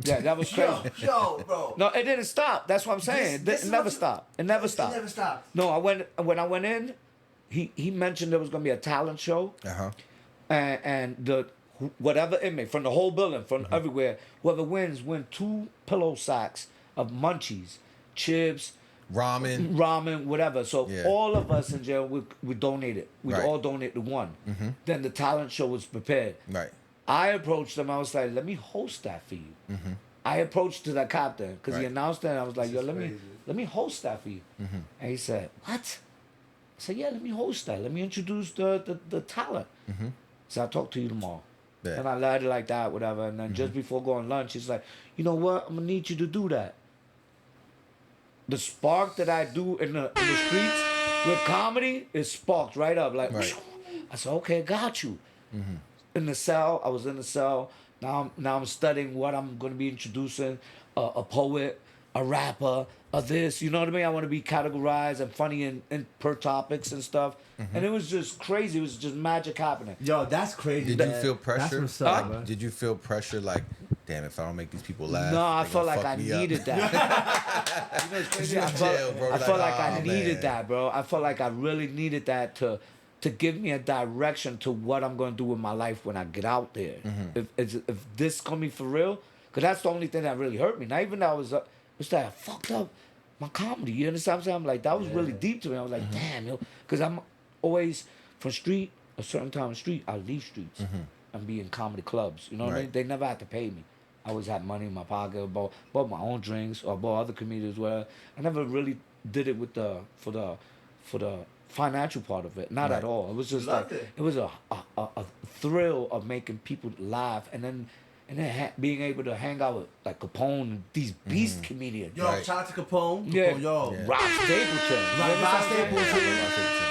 F: That was crazy.
E: Yo, bro.
F: No, it didn't stop. That's what I'm saying.
E: This
F: It
E: is
F: never
E: what you-
F: stopped. It never stopped.
E: It never stopped.
F: No, when I went in, he mentioned there was gonna be a talent show, and the whatever inmate from the whole building, from everywhere, whoever win 2 pillow sacks of munchies, chips,
C: Ramen.
F: whatever. So
C: Yeah.
F: all of us in jail, we donated. We
C: Right.
F: all donated one. Then the talent show was prepared.
C: Right.
F: I approached them. I was like, let me host that for you. I approached to the captain because he
C: Right.
F: announced that. I was like, yo,
E: is
F: let
E: crazy.
F: me host that for you. And he said, what? I said, yeah, let me host that. Let me introduce the talent. So I'll talk to you tomorrow.
C: Yeah.
F: And I let it like that, whatever. And then just before going lunch, he's like, you know what? I'm gonna need you to do that. The spark that I do in the streets with comedy is sparked right up. Like,
C: Right.
F: I said, okay, got you. In the cell, I was in the cell. Now I'm studying what I'm going to be introducing, a poet, a rapper, a this. You know what I mean? I want to be categorized and funny in per topics and stuff. And it was just crazy. It was just magic happening.
E: Yo, that's crazy.
C: Did you
E: man.
C: feel pressure?
E: That's what's up,
C: Like,
E: bro.
C: did you feel pressure? Like, damn, if I don't make these people laugh,
F: No, I
C: they
F: felt
C: gonna
F: like
C: fuck
F: I
C: me up.
F: needed that. You know, it's crazy.
C: You
F: I
C: in
F: felt,
C: jail, bro.
F: I felt like I
C: "Aw,
F: needed
C: man."
F: that, bro. I felt like I really needed that to give me a direction to what I'm going to do with my life when I get out there. If this gonna be for real, because that's the only thing that really hurt me. Not even that was that I fucked up my comedy. You understand what I'm saying? I'm like, that was really deep to me. I was like, damn, yo, because I'm always from street, a certain time of street, I leave streets and be in comedy clubs. You know what I mean?
C: Right.
F: They never had to pay me. I always had money in my pocket, bought my own drinks or bought other comedians. Well, I never really did it with for the financial part of it. Not at all. It was just
E: Loved
F: like
E: it.
F: it was a thrill of making people laugh, and then being able to hang out with like Capone and these beast comedians.
E: Yo,
C: Right.
E: shout out to Capone.
F: Yeah.
E: Capone, yo.
C: Yeah.
F: Rob Stapleton. You
E: Rob
F: understand what I'm saying?
E: Stapleton.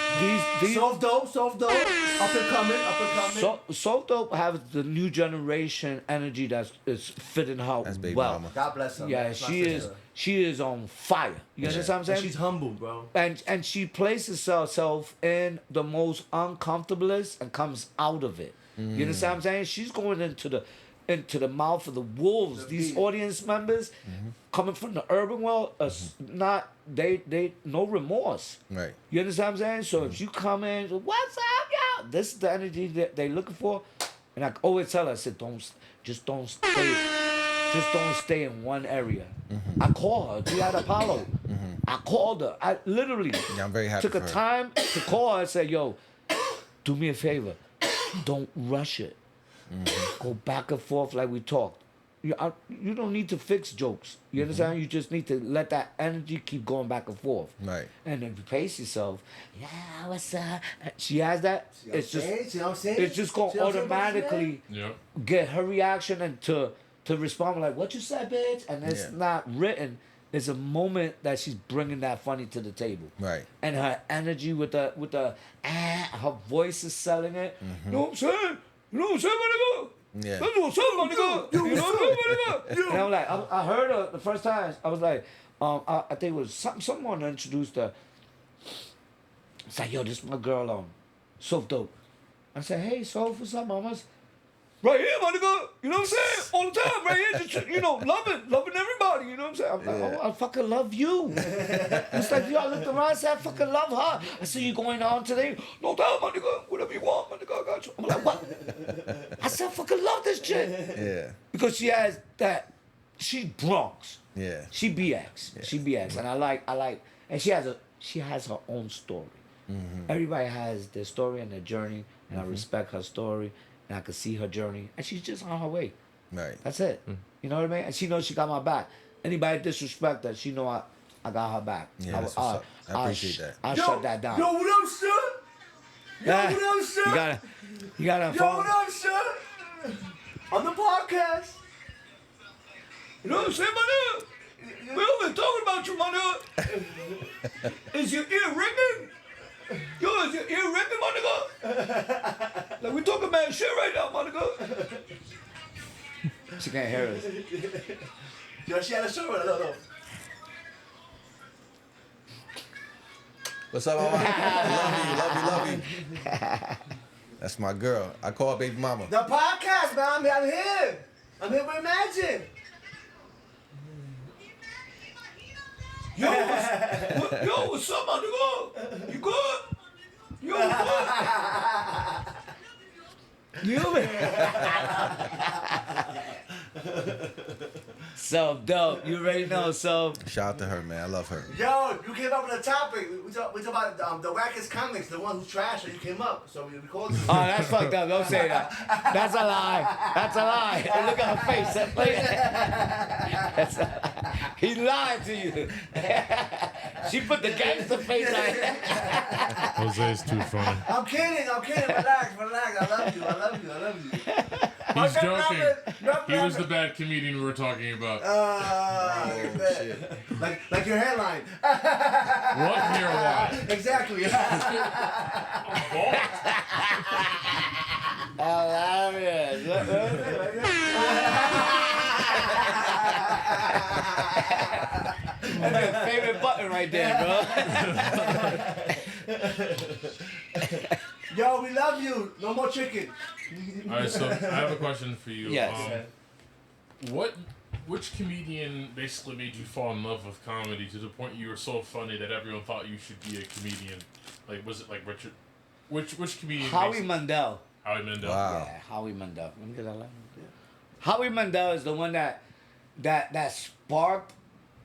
F: These
E: So dope. Up and coming.
F: so dope have the new generation energy is fitting her
C: That's baby
F: well.
C: mama.
E: God bless her.
F: Yeah,
E: That's my
F: she
E: sister.
F: is on fire. You understand what I'm
E: And
F: saying?
E: she's humble, bro.
F: And she places herself in the most uncomfortablest and comes out of it. You understand what I'm saying? She's going into the mouth of the wolves. These
E: beast.
F: audience members coming from the urban world, not they no remorse.
C: Right.
F: You understand what I'm saying? So if you come in, what's up, y'all? This is the energy that they looking for. And I always tell her, I said, don't stay in one area. I call her. She had Apollo. I called her. I literally
C: Yeah, I'm very happy
F: took
C: for
F: a
C: her.
F: time to call her and say, yo, do me a favor. Don't rush it. Go back and forth like we talked. You don't need to fix jokes. You understand? You just need to let that energy keep going back and forth.
C: Right.
F: And if you pace yourself, yeah, what's up? She has that. It's just
E: See what I'm saying?
F: it's just gonna
E: See what I'm saying,
F: automatically
D: Yep.
F: get her reaction and to respond like, what you said, bitch? And it's
C: Yeah.
F: not written. It's a moment that she's bringing that funny to the table.
C: Right.
F: And her energy with the her voice is selling it. You know what I'm saying? You know what I'm saying, my nigga?
C: Yeah.
F: That's what's up, my nigga. You know what I'm saying, my nigga? And I'm like, I heard her the first time. I was like, I think it was someone introduced her. It's like, yo, this is my girl, so dope. I said, hey, Soph, what's up, mamas? Right here, my nigga. You know what I'm saying? All the time, right here. Just, loving everybody. You know what I'm saying? I'm like, oh, I fucking love you. It's like, yo, I looked around and said, I fucking love her. I see you going on today. No doubt, my nigga. Whatever you want, my nigga, I got you. I'm like, what? I said, I fucking love this chick.
C: Yeah.
F: Because she has that, she's Bronx.
C: Yeah.
F: She BX. She BX. And I like, and she has her own story. Everybody has their story and their journey, and I respect her story, and I can see her journey, and she's just on her way.
C: Right.
F: That's it. You know what I mean? And she knows she got my back. Anybody disrespect her, she know I got her back.
C: Yeah, that's what's up. I appreciate that.
F: I'll shut that down.
E: Yo, what up, son? Yo,
F: Yeah.
E: what up, son?
F: You gotta
E: Yo,
F: phone.
E: what up, son? On the podcast.
F: You know what I'm saying, my nigga? We all been talking about you, my nigga. Is your ear ringing? Yo, is your ear ringing, my nigga? Like, we talking mad shit right now, my nigga. She can't hear us.
E: Yo, she had a show. No.
C: What's up, mama? love you. That's my girl. I call her baby mama.
E: The podcast, man. I'm here. I'm here with Imagine.
F: Yo, what's up, my nigga? You good? Yo, good? You know me? So dope. You already know, so.
C: Shout out to her, man. I love her.
E: Yo, you came up with a topic. We talk about the wackest comics, the one who's trash, and you came up. So we called you.
F: Oh, that's fucked up. Don't say that. That's a lie. That's a lie. And look at her face. That's a lie. He lied to you. She put the gangster face on it.
D: Jose's too funny.
E: I'm kidding. Relax. I love you.
D: He's
E: Okay,
D: joking.
E: Robert,
D: He was the bad comedian we were talking about.
E: Like your hairline.
D: What hairline?
E: Exactly.
F: Hilarious. That's your favorite button right there, bro.
E: Yo, we love you. No more chicken.
D: All right, so I have a question for you.
F: Yes.
D: Which comedian basically made you fall in love with comedy to the point you were so funny that everyone thought you should be a comedian? Like, was it like Richard? Which comedian?
F: Howie Mandel.
D: Howie Mandel.
C: Wow.
F: Yeah, Howie Mandel. Let me get that line. Howie Mandel is the one that sparked.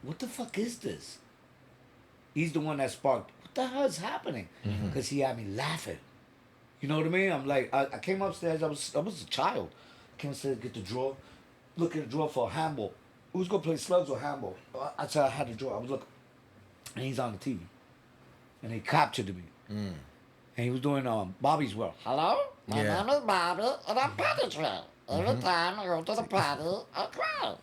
F: What the fuck is this? He's the one that sparked. What the hell is happening? Because he had me laughing. You know what I mean? I'm like, I came upstairs. I was a child. Came upstairs to get the drawer. Look in the drawer for a handball. Who's gonna play slugs or handball? I said I had the drawer. I was looking, and he's on the TV, and he captured me. And he was doing Bobby's World. Hello, my
C: Yeah.
F: name is Bobby, and I'm Potty Trail. Every time I go to the party, I cry.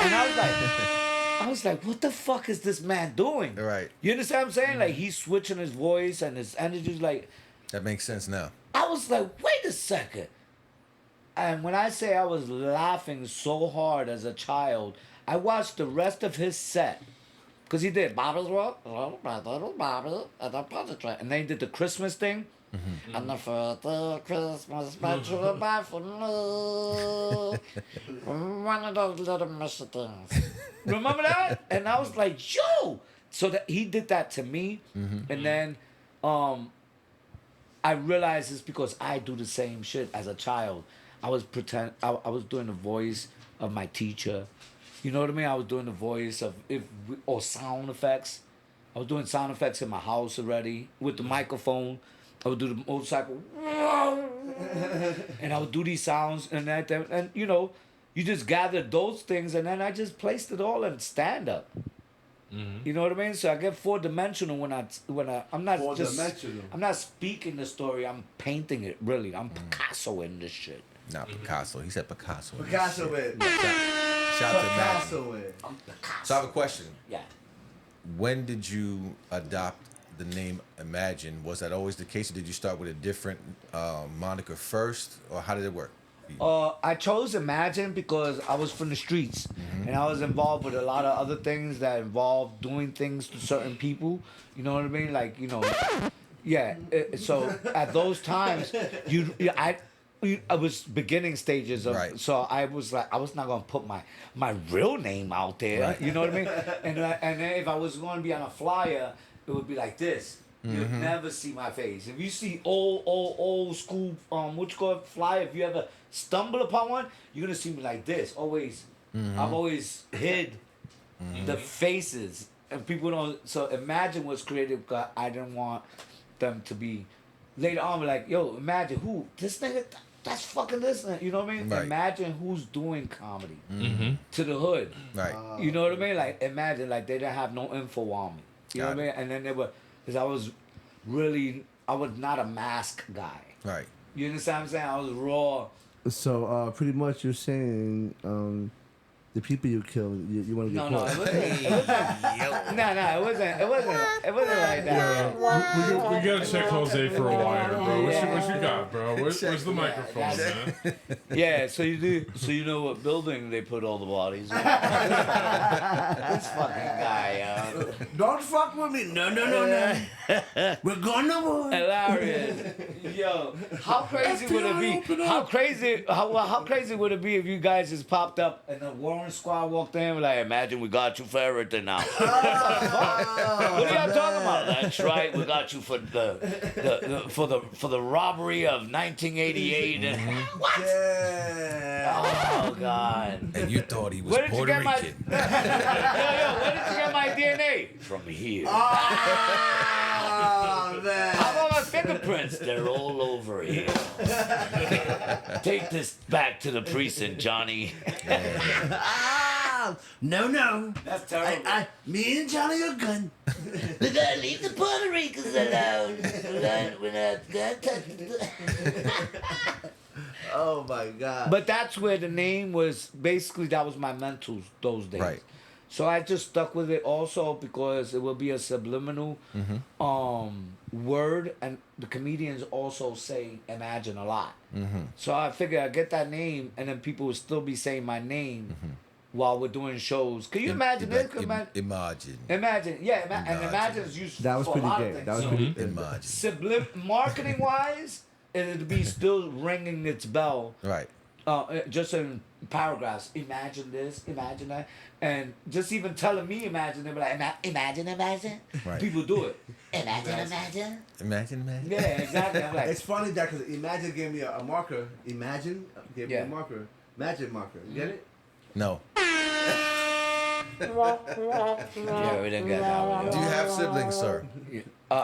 F: And I was like, what the fuck is this man doing?
C: Right.
F: You understand what I'm saying? Like he's switching his voice and his energy's like.
C: That makes sense now.
F: I was like, wait a second. And when I say I was laughing so hard as a child, I watched the rest of his set. Because he did Bobby's World, Bobby, and I'm Potty Trail. And then he did the Christmas thing. And the first Christmas, but you were back for me. One of those little misty things. Remember that? And I was like, yo! So that he did that to me. And then I realized it's because I do the same shit as a child. I was doing the voice of my teacher. You know what I mean? I was doing the voice of or sound effects. I was doing sound effects in my house already with the microphone. I would do the motorcycle, and I would do these sounds and that, and you know, you just gathered those things, and then I just placed it all in stand up. You know what I mean? So I get four-dimensional when I'm not just I'm not speaking the story. I'm painting it. Really, I'm Picasso in this shit.
C: Not Picasso. He said Picasso.
E: Picasso it.
C: Shout to Imagine.
E: Picasso it.
C: So I have a question.
F: Yeah.
C: When did you adopt the name Imagine? Was that always the case, or did you start with a different moniker first, or how did it work?
F: I chose Imagine because I was from the streets and I was involved with a lot of other things that involved doing things to certain people. You know what I mean? Like, you know, yeah. So at those times, I was beginning stages of,
C: Right.
F: so I was like, I was not gonna put my real name out there.
C: Right.
F: You know what I mean? And then if I was gonna be on a flyer, it would be like this. You'll never see my face. If you see old school, what you call it, flyer, if you ever stumble upon one, you're gonna see me like this. Always, I've always hid the faces, and people don't. So Imagine was created because I didn't want them to be. Later on, like, yo, imagine who this nigga. That's fucking listening. You know what I mean?
C: Right.
F: Imagine who's doing comedy to the hood.
C: Right.
F: You know what I mean? Like, imagine, like, they didn't have no info on me. You know
C: Got
F: what I mean? And then they were, because I was not a mask guy.
C: Right.
F: You understand what I'm saying? I was raw.
E: So pretty much you're saying the people you killed, you want to get
F: No,
E: caught.
F: it wasn't like that.
D: We gotta check Jose for a wire, bro. What you got, bro? Where's the microphone, man?
F: Yeah, so you know what building they put all the bodies in? This fucking guy,
G: Don't fuck with me. No. We're going to war.
F: hilarious. Yo, how crazy would it be? How crazy would it be if you guys just popped up and the Warren Squad walked in and like, imagine we got you for everything now. What are y'all talking about? That's right, we got you for the robbery of 1988. What?
E: Yeah.
F: Oh God.
C: And you thought he was
F: Where did you
C: Puerto
F: get my
C: Rican.
F: yo, where did you get my DNA? From here.
E: Oh, man.
F: How about my fingerprints? They're all over here. Take this back to the precinct, Johnny.
G: No.
F: That's terrible.
G: Me and Johnny are good.
F: We gotta leave the Puerto Ricans alone. We're not gonna touch
E: Oh my God.
F: But that's where the name was. Basically, that was my mental those days.
C: Right.
F: So I just stuck with it also because it will be a subliminal word, and the comedians also say imagine a lot. So I figured I'd get that name, and then people would still be saying my name while we're doing shows. Can you imagine this?
C: Imagine.
F: Imagine, yeah, and imagine is used
E: That was
F: for a
E: pretty
F: lot of
E: good.
F: things.
E: That was
F: So,
E: pretty good.
C: Imagine.
F: marketing wise, it'd be still ringing its bell.
C: Right.
F: Just in paragraphs. Imagine this, imagine that, and just even telling me imagine, they'd be like, imagine.
C: Right.
F: People do it. Imagine.
C: Imagine.
F: Yeah, exactly. I'm like,
E: It's funny that because Imagine gave me a marker. Imagine gave me
F: Yeah.
E: a marker. Magic marker. You get it?
C: No.
F: yeah, we didn't get that one.
C: Do you have siblings, sir?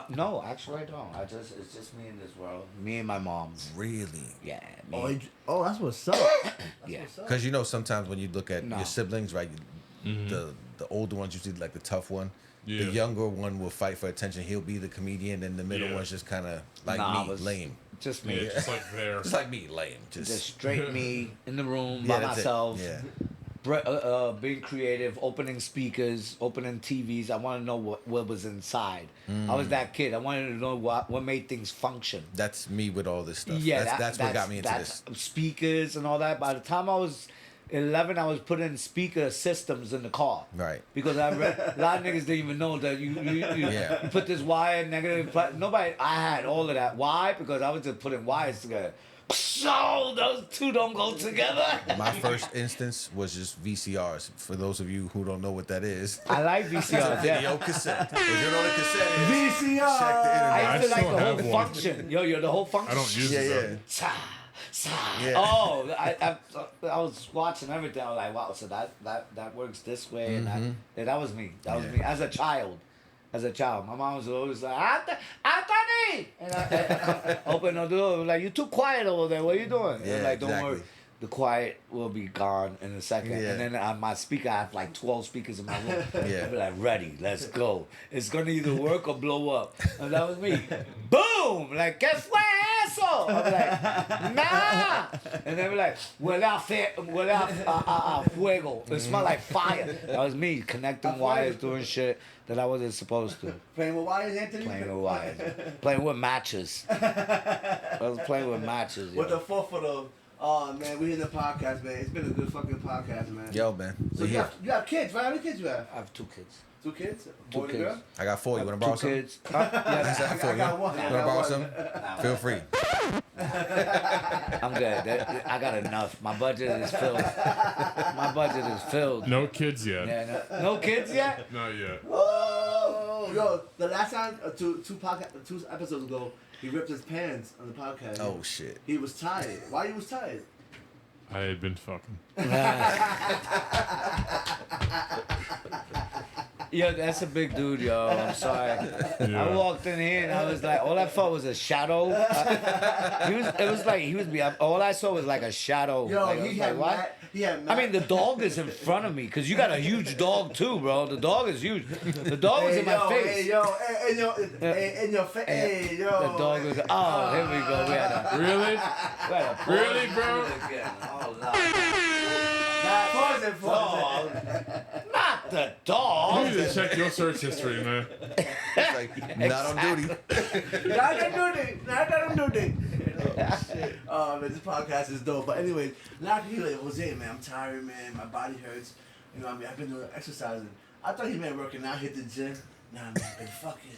F: No, actually I don't. It's just me in this world. Me and my mom.
C: Really?
F: Yeah, me.
E: That's what's up.
F: Yeah.
C: Because you know sometimes when you look at
F: No.
C: your siblings, right, the older ones usually like the tough one.
D: Yeah.
C: The younger one will fight for attention. He'll be the comedian, and the middle
D: Yeah.
C: one's just kind of like
F: Nah,
C: me,
F: was-
C: lame.
F: Just
D: Yeah,
F: me.
D: just like there.
C: Just like me, lame.
F: Just straight me in the room
C: Yeah,
F: by
C: that's it.
F: myself.
C: Yeah.
F: Being creative, opening speakers, opening TVs. I want to know what was inside. I was that kid. I wanted to know what made things function.
C: That's me with all this stuff.
F: Yeah,
C: that's what got me into this.
F: Speakers and all that. By the time I was 11, I was putting speaker systems in the car.
C: Right.
F: Because I read, a lot of niggas didn't even know that you
C: Yeah.
F: you put this wire negative. Nobody. I had all of that. Why? Because I was just putting wires together. So those two don't go together.
C: My first instance was just VCRs. For those of you who don't know what that is,
F: I like
C: it's a
F: VCRs.
C: video
F: Yeah.
C: cassette. If you know what a cassette is,
E: VCR.
C: check the internet.
F: I used to
D: I
F: like
D: still
F: the whole
D: have one.
F: function. Yo, the whole function.
D: I don't use
C: Yeah,
D: it.
C: yeah.
F: Sa, sa.
C: Yeah.
F: Oh, I was watching everything. I was like, wow, so that works this way, and that was me. That was
C: Yeah.
F: me as a child. My mom was always like, Anthony, and I open the door, like, you too quiet over there. What are you doing?
C: Yeah,
F: and like, don't
C: exactly.
F: worry. The quiet will be gone in a second.
C: Yeah.
F: And then on my speaker, I have like 12 speakers in my room.
C: Yeah.
F: I'll be like, ready, let's go. It's going to either work or blow up. And that was me. Boom! Like, guess what, asshole? I'll be like, nah. And they'll be like, huele a fuego. It smelled like fire. That was me connecting wires, doing shit that I wasn't supposed to.
E: Playing with wires, Anthony?
F: Playing with wires. Playing with matches. I was playing with matches.
E: With
F: yo.
E: the 4-foot. Oh, man, we in the podcast, man. It's been a good fucking podcast, man.
C: Yo, man.
E: So
C: we
E: you
C: here.
E: have kids, right? How many kids you have?
F: I have 2 kids.
E: 2 kids?
F: Two
E: Boy and
F: kids.
E: girl?
C: I got 4. You want to borrow
F: 2
C: some?
F: kids. Yes,
C: I got
E: I got one.
C: You
E: I
C: want to
E: got
C: borrow
E: one.
C: some? Feel free.
F: I'm good. I got enough. My budget is filled. My budget is filled.
D: No kids yet.
F: Yeah, no kids yet?
D: Not yet.
E: Oh, yo, the last time, two episodes ago, he ripped his pants on the podcast.
C: Oh, shit.
E: He was tired. Why he was tired?
D: I had been fucking.
F: Yo, that's a big dude, yo. I'm sorry.
D: Yeah.
F: I walked in here and I was like, all I felt was a shadow. It was like he was me. All I saw was like a shadow.
E: Yo,
F: like, I
E: he
F: was
E: had
F: like, what?
E: mad, he had
F: I
E: mad.
F: mean, the dog is in front of me because you got a huge dog too, bro. The dog is huge. The dog was in my face.
E: Hey, yo, in your face. Hey, yo.
F: The dog was. Oh, here we go. We had a.
D: Really?
F: We had a
D: Really, bro?
F: Again. Oh, no.
E: Pause it, pause
F: Not the
D: You
F: dog.
D: need to check your search history, man.
C: It's like, not on duty.
E: it. Not gonna do this. Oh, man, this podcast is dope. But anyways, now he like, Jose, man, I'm tired, man. My body hurts. You know what I mean? I've been doing exercising. I thought he meant working out, hit the gym. Nah, man, been fucking.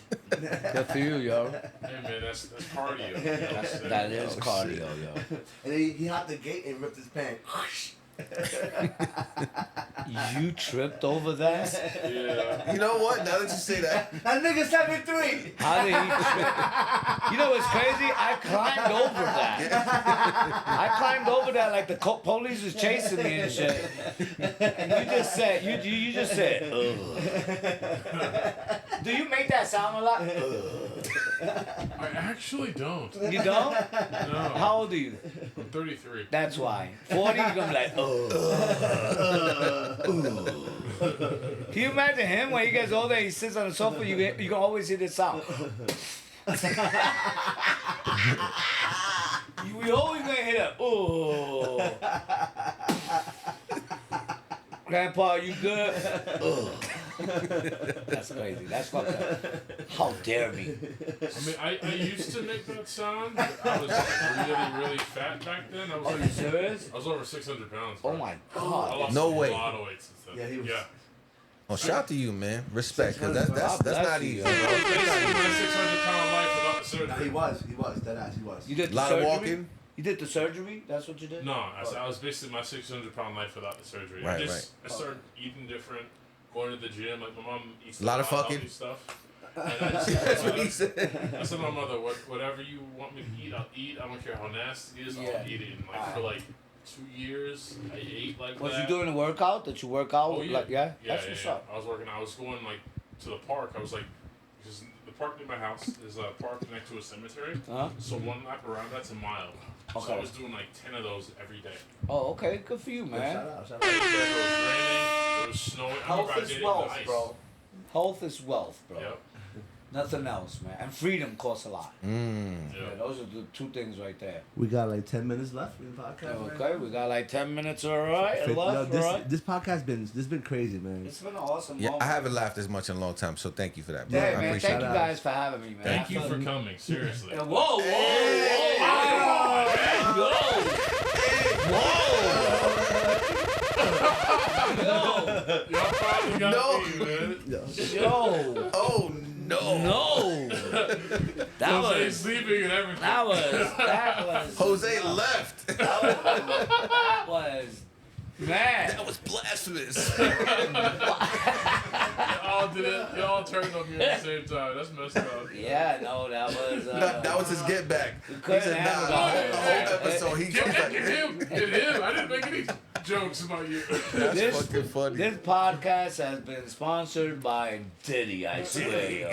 F: Good for you, yo.
D: Hey, man, that's cardio. That's,
F: That is cardio, yo.
E: And then he hopped the gate and ripped his pants.
F: You tripped over that?
D: Yeah.
C: You know what? Now that you say that,
E: That nigga 73.
F: How did he trip? You know what's crazy? I climbed over that. I climbed over that like the police was chasing me and shit. And you just said, you just said, ugh. Do you make that sound a lot? Ugh.
D: I actually don't.
F: You don't?
D: No.
F: How old are you?
D: I'm 33.
F: That's why. 40, you're gonna be like, ugh. Can you imagine him when he gets older and he sits on the sofa, you can always hear this sound. We always gonna hear that, oh. Grandpa, you good? Ugh. That's crazy. That's fucked up. How dare me?
D: I mean, I used to make that sound. But I was like, really, really fat back then. I was
F: Are you
D: like,
F: serious?
D: I was over 600 pounds.
F: Oh
D: bro.
F: my
D: I
F: god.
D: lost
C: No
D: a
C: way.
D: lot of weight since then.
E: Yeah, he was-
D: Yeah.
C: Oh, shout out to you, man. Respect, because that's
F: God bless
C: not
F: you,
C: easy.
F: yo.
D: I was basically my 600-pound life without the
E: Nah,
D: surgery.
E: he was, that ass, he was.
F: You did the
C: Lot
F: surgery?
C: of walking.
F: You did the surgery? That's what you did?
D: No, I was basically my 600-pound life without the surgery.
C: Right,
D: I started eating different, going to the gym. Like my mom eats
C: A lot of
D: healthy
C: fucking.
D: stuff. And I just
C: That's what he said.
D: I said to my mother, whatever you want me to eat, I'll eat. I don't care how nasty it is,
F: Yeah.
D: I'll eat it. And like for like 2 years, I ate like
F: Was
D: that.
F: you doing a workout? Did you work out?
D: Oh yeah,
F: Like, yeah?
D: yeah,
F: That's
D: yeah,
F: what's
D: yeah.
F: up.
D: I was working. I was going like to the park. I was like, because the park near my house is a park next to a cemetery.
F: Uh-huh.
D: So one lap around that's a mile. So
F: Okay.
D: I was doing like 10 of those every day.
F: Oh, okay. Good for you,
E: Shout
F: man.
E: out, shout
D: It
E: out.
D: was raining. It was snowing. I
F: Health
D: remember I
F: is
D: did it in
F: wealth,
D: the ice.
F: bro. Health is wealth, bro.
D: Yep.
F: Nothing else, man. And freedom costs a lot.
C: Mm.
F: Yeah,
D: Yep.
F: those are the two things right there.
E: We got like 10 minutes left in the podcast. right
F: Okay,
E: now.
F: we got like 10 minutes, all right?
E: Yo,
F: Left,
E: this,
F: all right?
E: this podcast been crazy, man.
F: It's been an awesome
C: Yeah,
F: moment.
C: I haven't laughed as much in a long time, so thank you for that, bro.
F: Hey,
C: I
F: man,
C: appreciate
F: thank
C: it.
F: you guys for having me, man.
D: Thank
F: I
D: you
F: feel-
D: for coming. Seriously.
F: Yeah, whoa, whoa,
D: Y'all finally got
C: No.
D: me, man.
F: yo,
C: Oh no.
F: no. That
D: Jose
F: was,
D: sleeping and everything.
F: that was,
C: Jose left.
F: that was, man.
C: That was blasphemous.
D: Y'all did it. Y'all turned on me at the same time. That's messed up.
F: Yeah, no, that was,
C: That was his get back. He
F: couldn't
C: said,
F: handle
C: nah,
F: the
C: the
F: whole-
C: whole episode, he's
D: Get
C: like,
D: him. I didn't make any jokes about you.
C: that's
F: This-
C: fucking funny.
F: This podcast has been sponsored by Diddy, I swear, yo.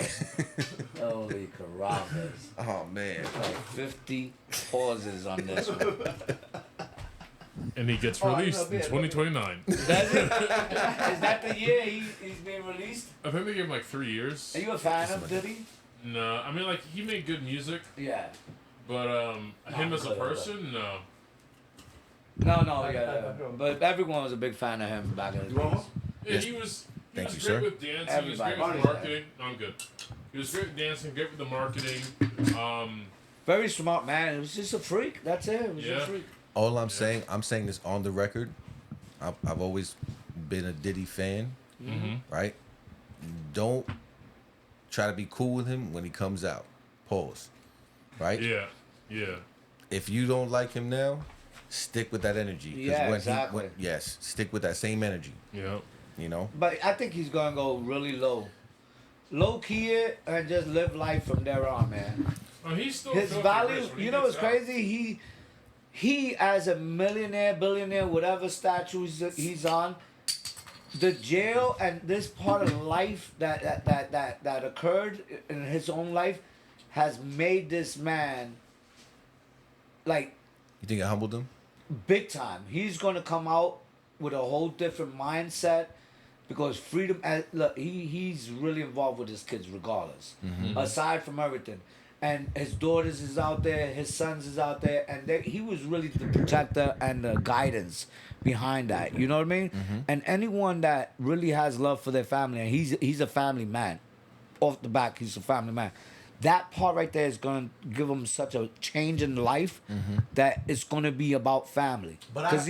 F: Holy carambas.
C: Oh man.
F: Like 50 pauses on this one.
D: And he gets
F: Oh, I
D: released
F: know,
D: in
F: yeah.
D: 2029.
F: Is that the year he's being released?
D: I think they gave him like 3 years.
F: Are you a fan of Diddy?
D: No, I mean like he made good music,
F: Yeah.
D: but him as a
F: good,
D: person, no.
F: No, yeah. But everyone was a big fan of him back in the days.
D: Yeah,
C: Yes.
D: he was
C: Thank
D: great
C: you, sir.
D: with dancing.
F: Everybody.
D: He was great with marketing. No, I'm good. He was great with dancing, great with the marketing.
F: Very smart man. It was just a freak. That's it. It was
D: Yeah.
F: a freak.
C: All I'm saying this on the record. I've always been a Diddy fan, right? Don't try to be cool with him when he comes out. Pause. Right?
D: Yeah, yeah.
C: If you don't like him now, stick with that energy. 'Cause
F: Yeah,
C: when
F: exactly.
C: yes, stick with that same energy.
D: Yeah.
C: You know?
F: But I think he's gonna go really low. Low key it and just live life from there on, man.
D: Oh, he's still
F: His
D: filthy
F: value,
D: rich when he
F: you know what's
D: gets out.
F: crazy? He as a millionaire, billionaire, whatever statue he's on, the jail and this part of life that occurred in his own life has made this man like
C: You think it humbled him?
F: big time. He's gonna come out with a whole different mindset because freedom. Look, he's really involved with his kids regardless. Aside from everything, and his daughters is out there, his sons is out there, and he was really the protector and the guidance behind that. You know what I mean? And anyone that really has love for their family, and he's a family man. Off the back, he's a family man. That part right there is going to give him such a change in life that it's going to be about family.
E: But
F: Because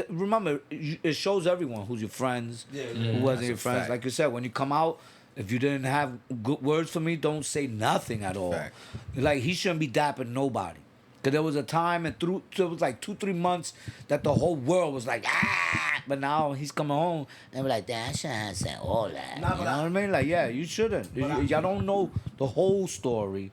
F: remember, it shows everyone who's your friends, who wasn't your
C: a
F: friends.
C: fact.
F: Like you said, when you come out, if you didn't have good words for me, don't say nothing at all.
C: Fact.
F: Like he shouldn't be dapping nobody. Cause there was a time and it was like 2-3 months that the whole world was like but now he's coming home and we're like, damn, I shouldn't have said all that.
E: Nah,
F: you
E: but
F: know what I mean? Like, yeah, you shouldn't. Y'all don't know the whole story.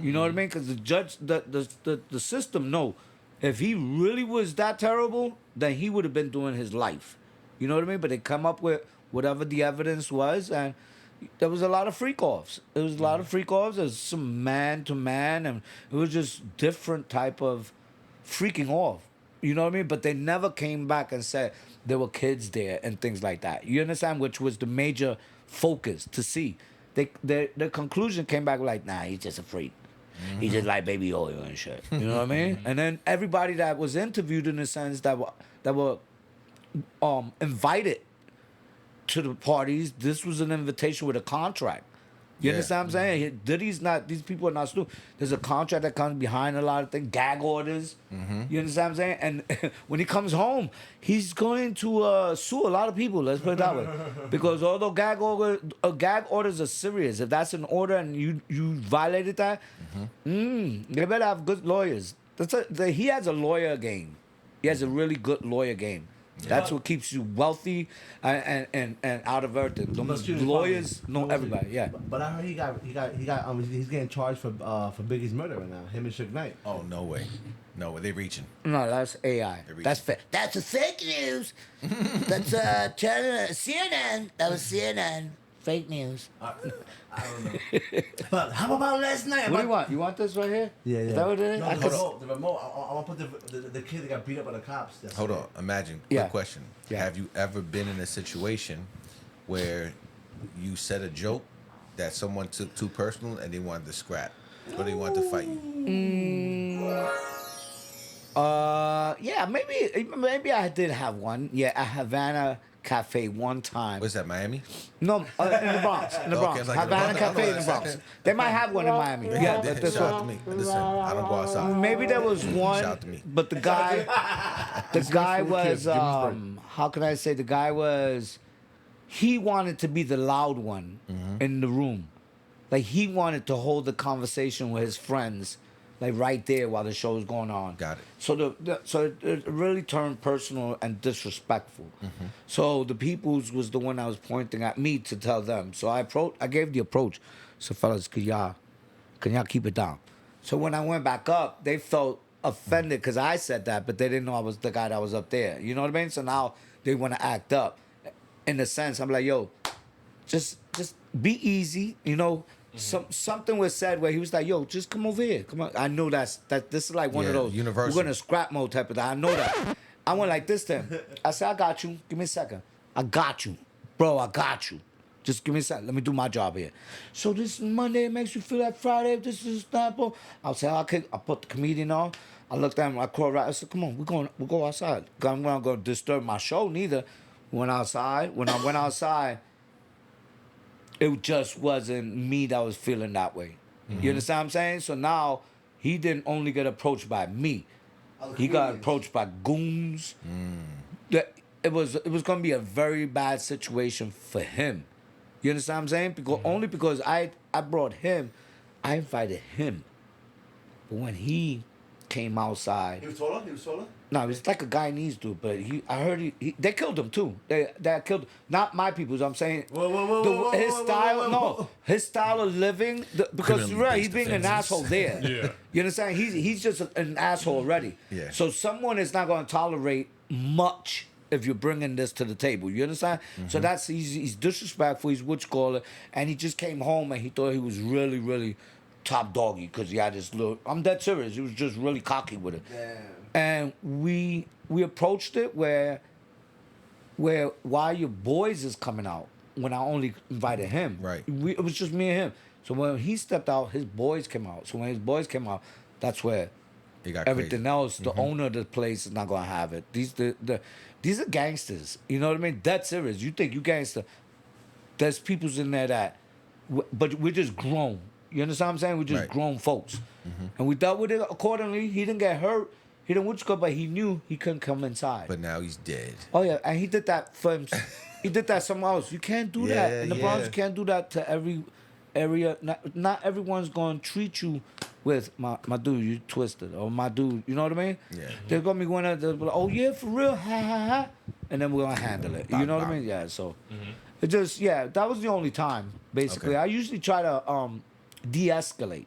F: You know what I mean? Because the judge, the system, no. If he really was that terrible, then he would have been doing his life. You know what I mean? But they come up with whatever the evidence was, and there was a lot of freak offs. There was a lot of freak offs. There was some man to man, and it was just different type of freaking off. You know what I mean? But they never came back and said there were kids there and things like that. You understand? Which was the major focus to see. Their conclusion came back like, nah, he's just a freak. He just like baby oil and shit. You know what I mean? And then everybody that was interviewed in a sense that were invited to the parties. This was an invitation with a contract. You
C: Yeah.
F: understand what I'm saying? Diddy's not. These people are not stupid. There's a contract that comes behind a lot of things, gag orders. You understand what I'm saying? And when he comes home, he's going to sue a lot of people. Let's put it that way, because although gag orders are serious, if that's an order and you violated that, they better have good lawyers. He has a lawyer game. He has a really good lawyer game. That's what keeps you wealthy and out of everything. The
E: Excuse me,
F: lawyers
E: pardon me.
F: know
E: What was
F: everybody.
E: it?
F: Yeah.
E: But I heard he's getting charged for Biggie's murder right now. Him and Suge Knight.
C: Oh, no way. No way. They reaching.
F: No, that's AI.
C: reaching.
F: That's fake.
G: That's a fake news. That's CNN. That was CNN. Fake news.
E: I don't know. But how about last night?
F: What do you want? You want this right here?
E: Yeah, yeah.
F: Is that what it is?
E: No,
F: I
E: the
F: could-
E: remote. The remote. I want to put the kid that got beat up by the cops. That's
C: Hold
E: it.
C: on. Imagine.
F: Yeah.
C: Quick question.
F: Yeah.
C: Have you ever been in a situation where you said a joke that someone took too personal and they wanted to scrap or they wanted to fight you?
F: Yeah, maybe I did have one. Yeah, at Havana Cafe one time.
C: What's that, Miami?
F: No, in the Bronx. In the
C: Okay,
F: Bronx.
C: it's like in the
F: Havana
C: Bronx. I know
F: Cafe in the
C: that's
F: Bronx.
C: happening.
F: They might have one in Miami. Yeah,
C: They-
F: that's
C: shout out
F: what.
C: to me. Listen, I don't go outside.
F: Maybe there was one,
C: Shout to me.
F: but the guy was how can I say? The guy was he wanted to be the loud one in the room, like he wanted to hold the conversation with his friends, like right there while the show was going on.
C: Got it.
F: So so it really turned personal and disrespectful. So the people's was the one that was pointing at me to tell them. So I gave the approach. So fellas, can y'all keep it down? So when I went back up, they felt offended because I said that, but they didn't know I was the guy that was up there. You know what I mean? So now they want to act up. In a sense, I'm like, yo, just be easy. You know, something was said where he was like, yo, just come over here. Come on. I know that this is like one of
C: Yeah,
F: those
C: universal.
F: we're gonna scrap mode type of thing. I know that. I went like this to him. I said, I got you. Give me a second. I got you. Bro, I got you. Just give me a second. Let me do my job here. So this Monday makes you feel like Friday. This is Snapple. I'll say, okay. I put the comedian on. I looked at him. I called right. I said, come on, we'll go outside. I'm not going to disturb my show neither. Went outside. When I went outside, it just wasn't me that was feeling that way. You understand what I'm saying? So now he didn't only get approached by me. He got approached by goons. That it was going to be a very bad situation for him. You understand what I'm saying? Because only because I brought him, I invited him. But when he came outside,
E: He was taller. He was taller.
F: no, it's like a Guyanese dude, but I heard they killed him too. They killed not my people. I'm saying his style. His style of living because
C: Criminally
F: right, he's
C: based
F: being an
C: offenses.
F: asshole there.
D: Yeah.
F: You understand? He's just an asshole already.
C: Yeah.
F: So someone is not going to tolerate much if you're bringing this to the table. You understand? So he's disrespectful. He's what you call it, and he just came home and he thought he was really, really top doggy because he had this little. I'm dead serious. He was just really cocky with it.
E: Damn.
F: And we approached it where why your boys is coming out when I only invited him.
C: Right.
F: It was just me and him. So when he stepped out, his boys came out. So when his boys came out, that's where
C: It got
F: everything
C: crazy.
F: else, the owner of the place is not gonna have it. These are gangsters. You know what I mean? That's serious. You think you gangster? There's people's in there that, but we're just grown. You understand what I'm saying? We're just
C: Right.
F: grown folks, and we dealt with it accordingly. He didn't get hurt. He didn't which go, but he knew he couldn't come inside.
C: But now he's dead.
F: Oh yeah, and he did that for him. He did that somewhere else. You can't do that
C: Yeah,
F: in the Bronx.
C: yeah.
F: You can't do that to every area. Not everyone's gonna treat you with my dude. You twisted or my dude. You know what I mean?
C: Yeah.
F: They're gonna be going out there, like, oh yeah, for real, ha ha ha, and then we're gonna handle it. You know what I mean? Yeah. So it just that was the only time basically.
C: Okay.
F: I usually try to de-escalate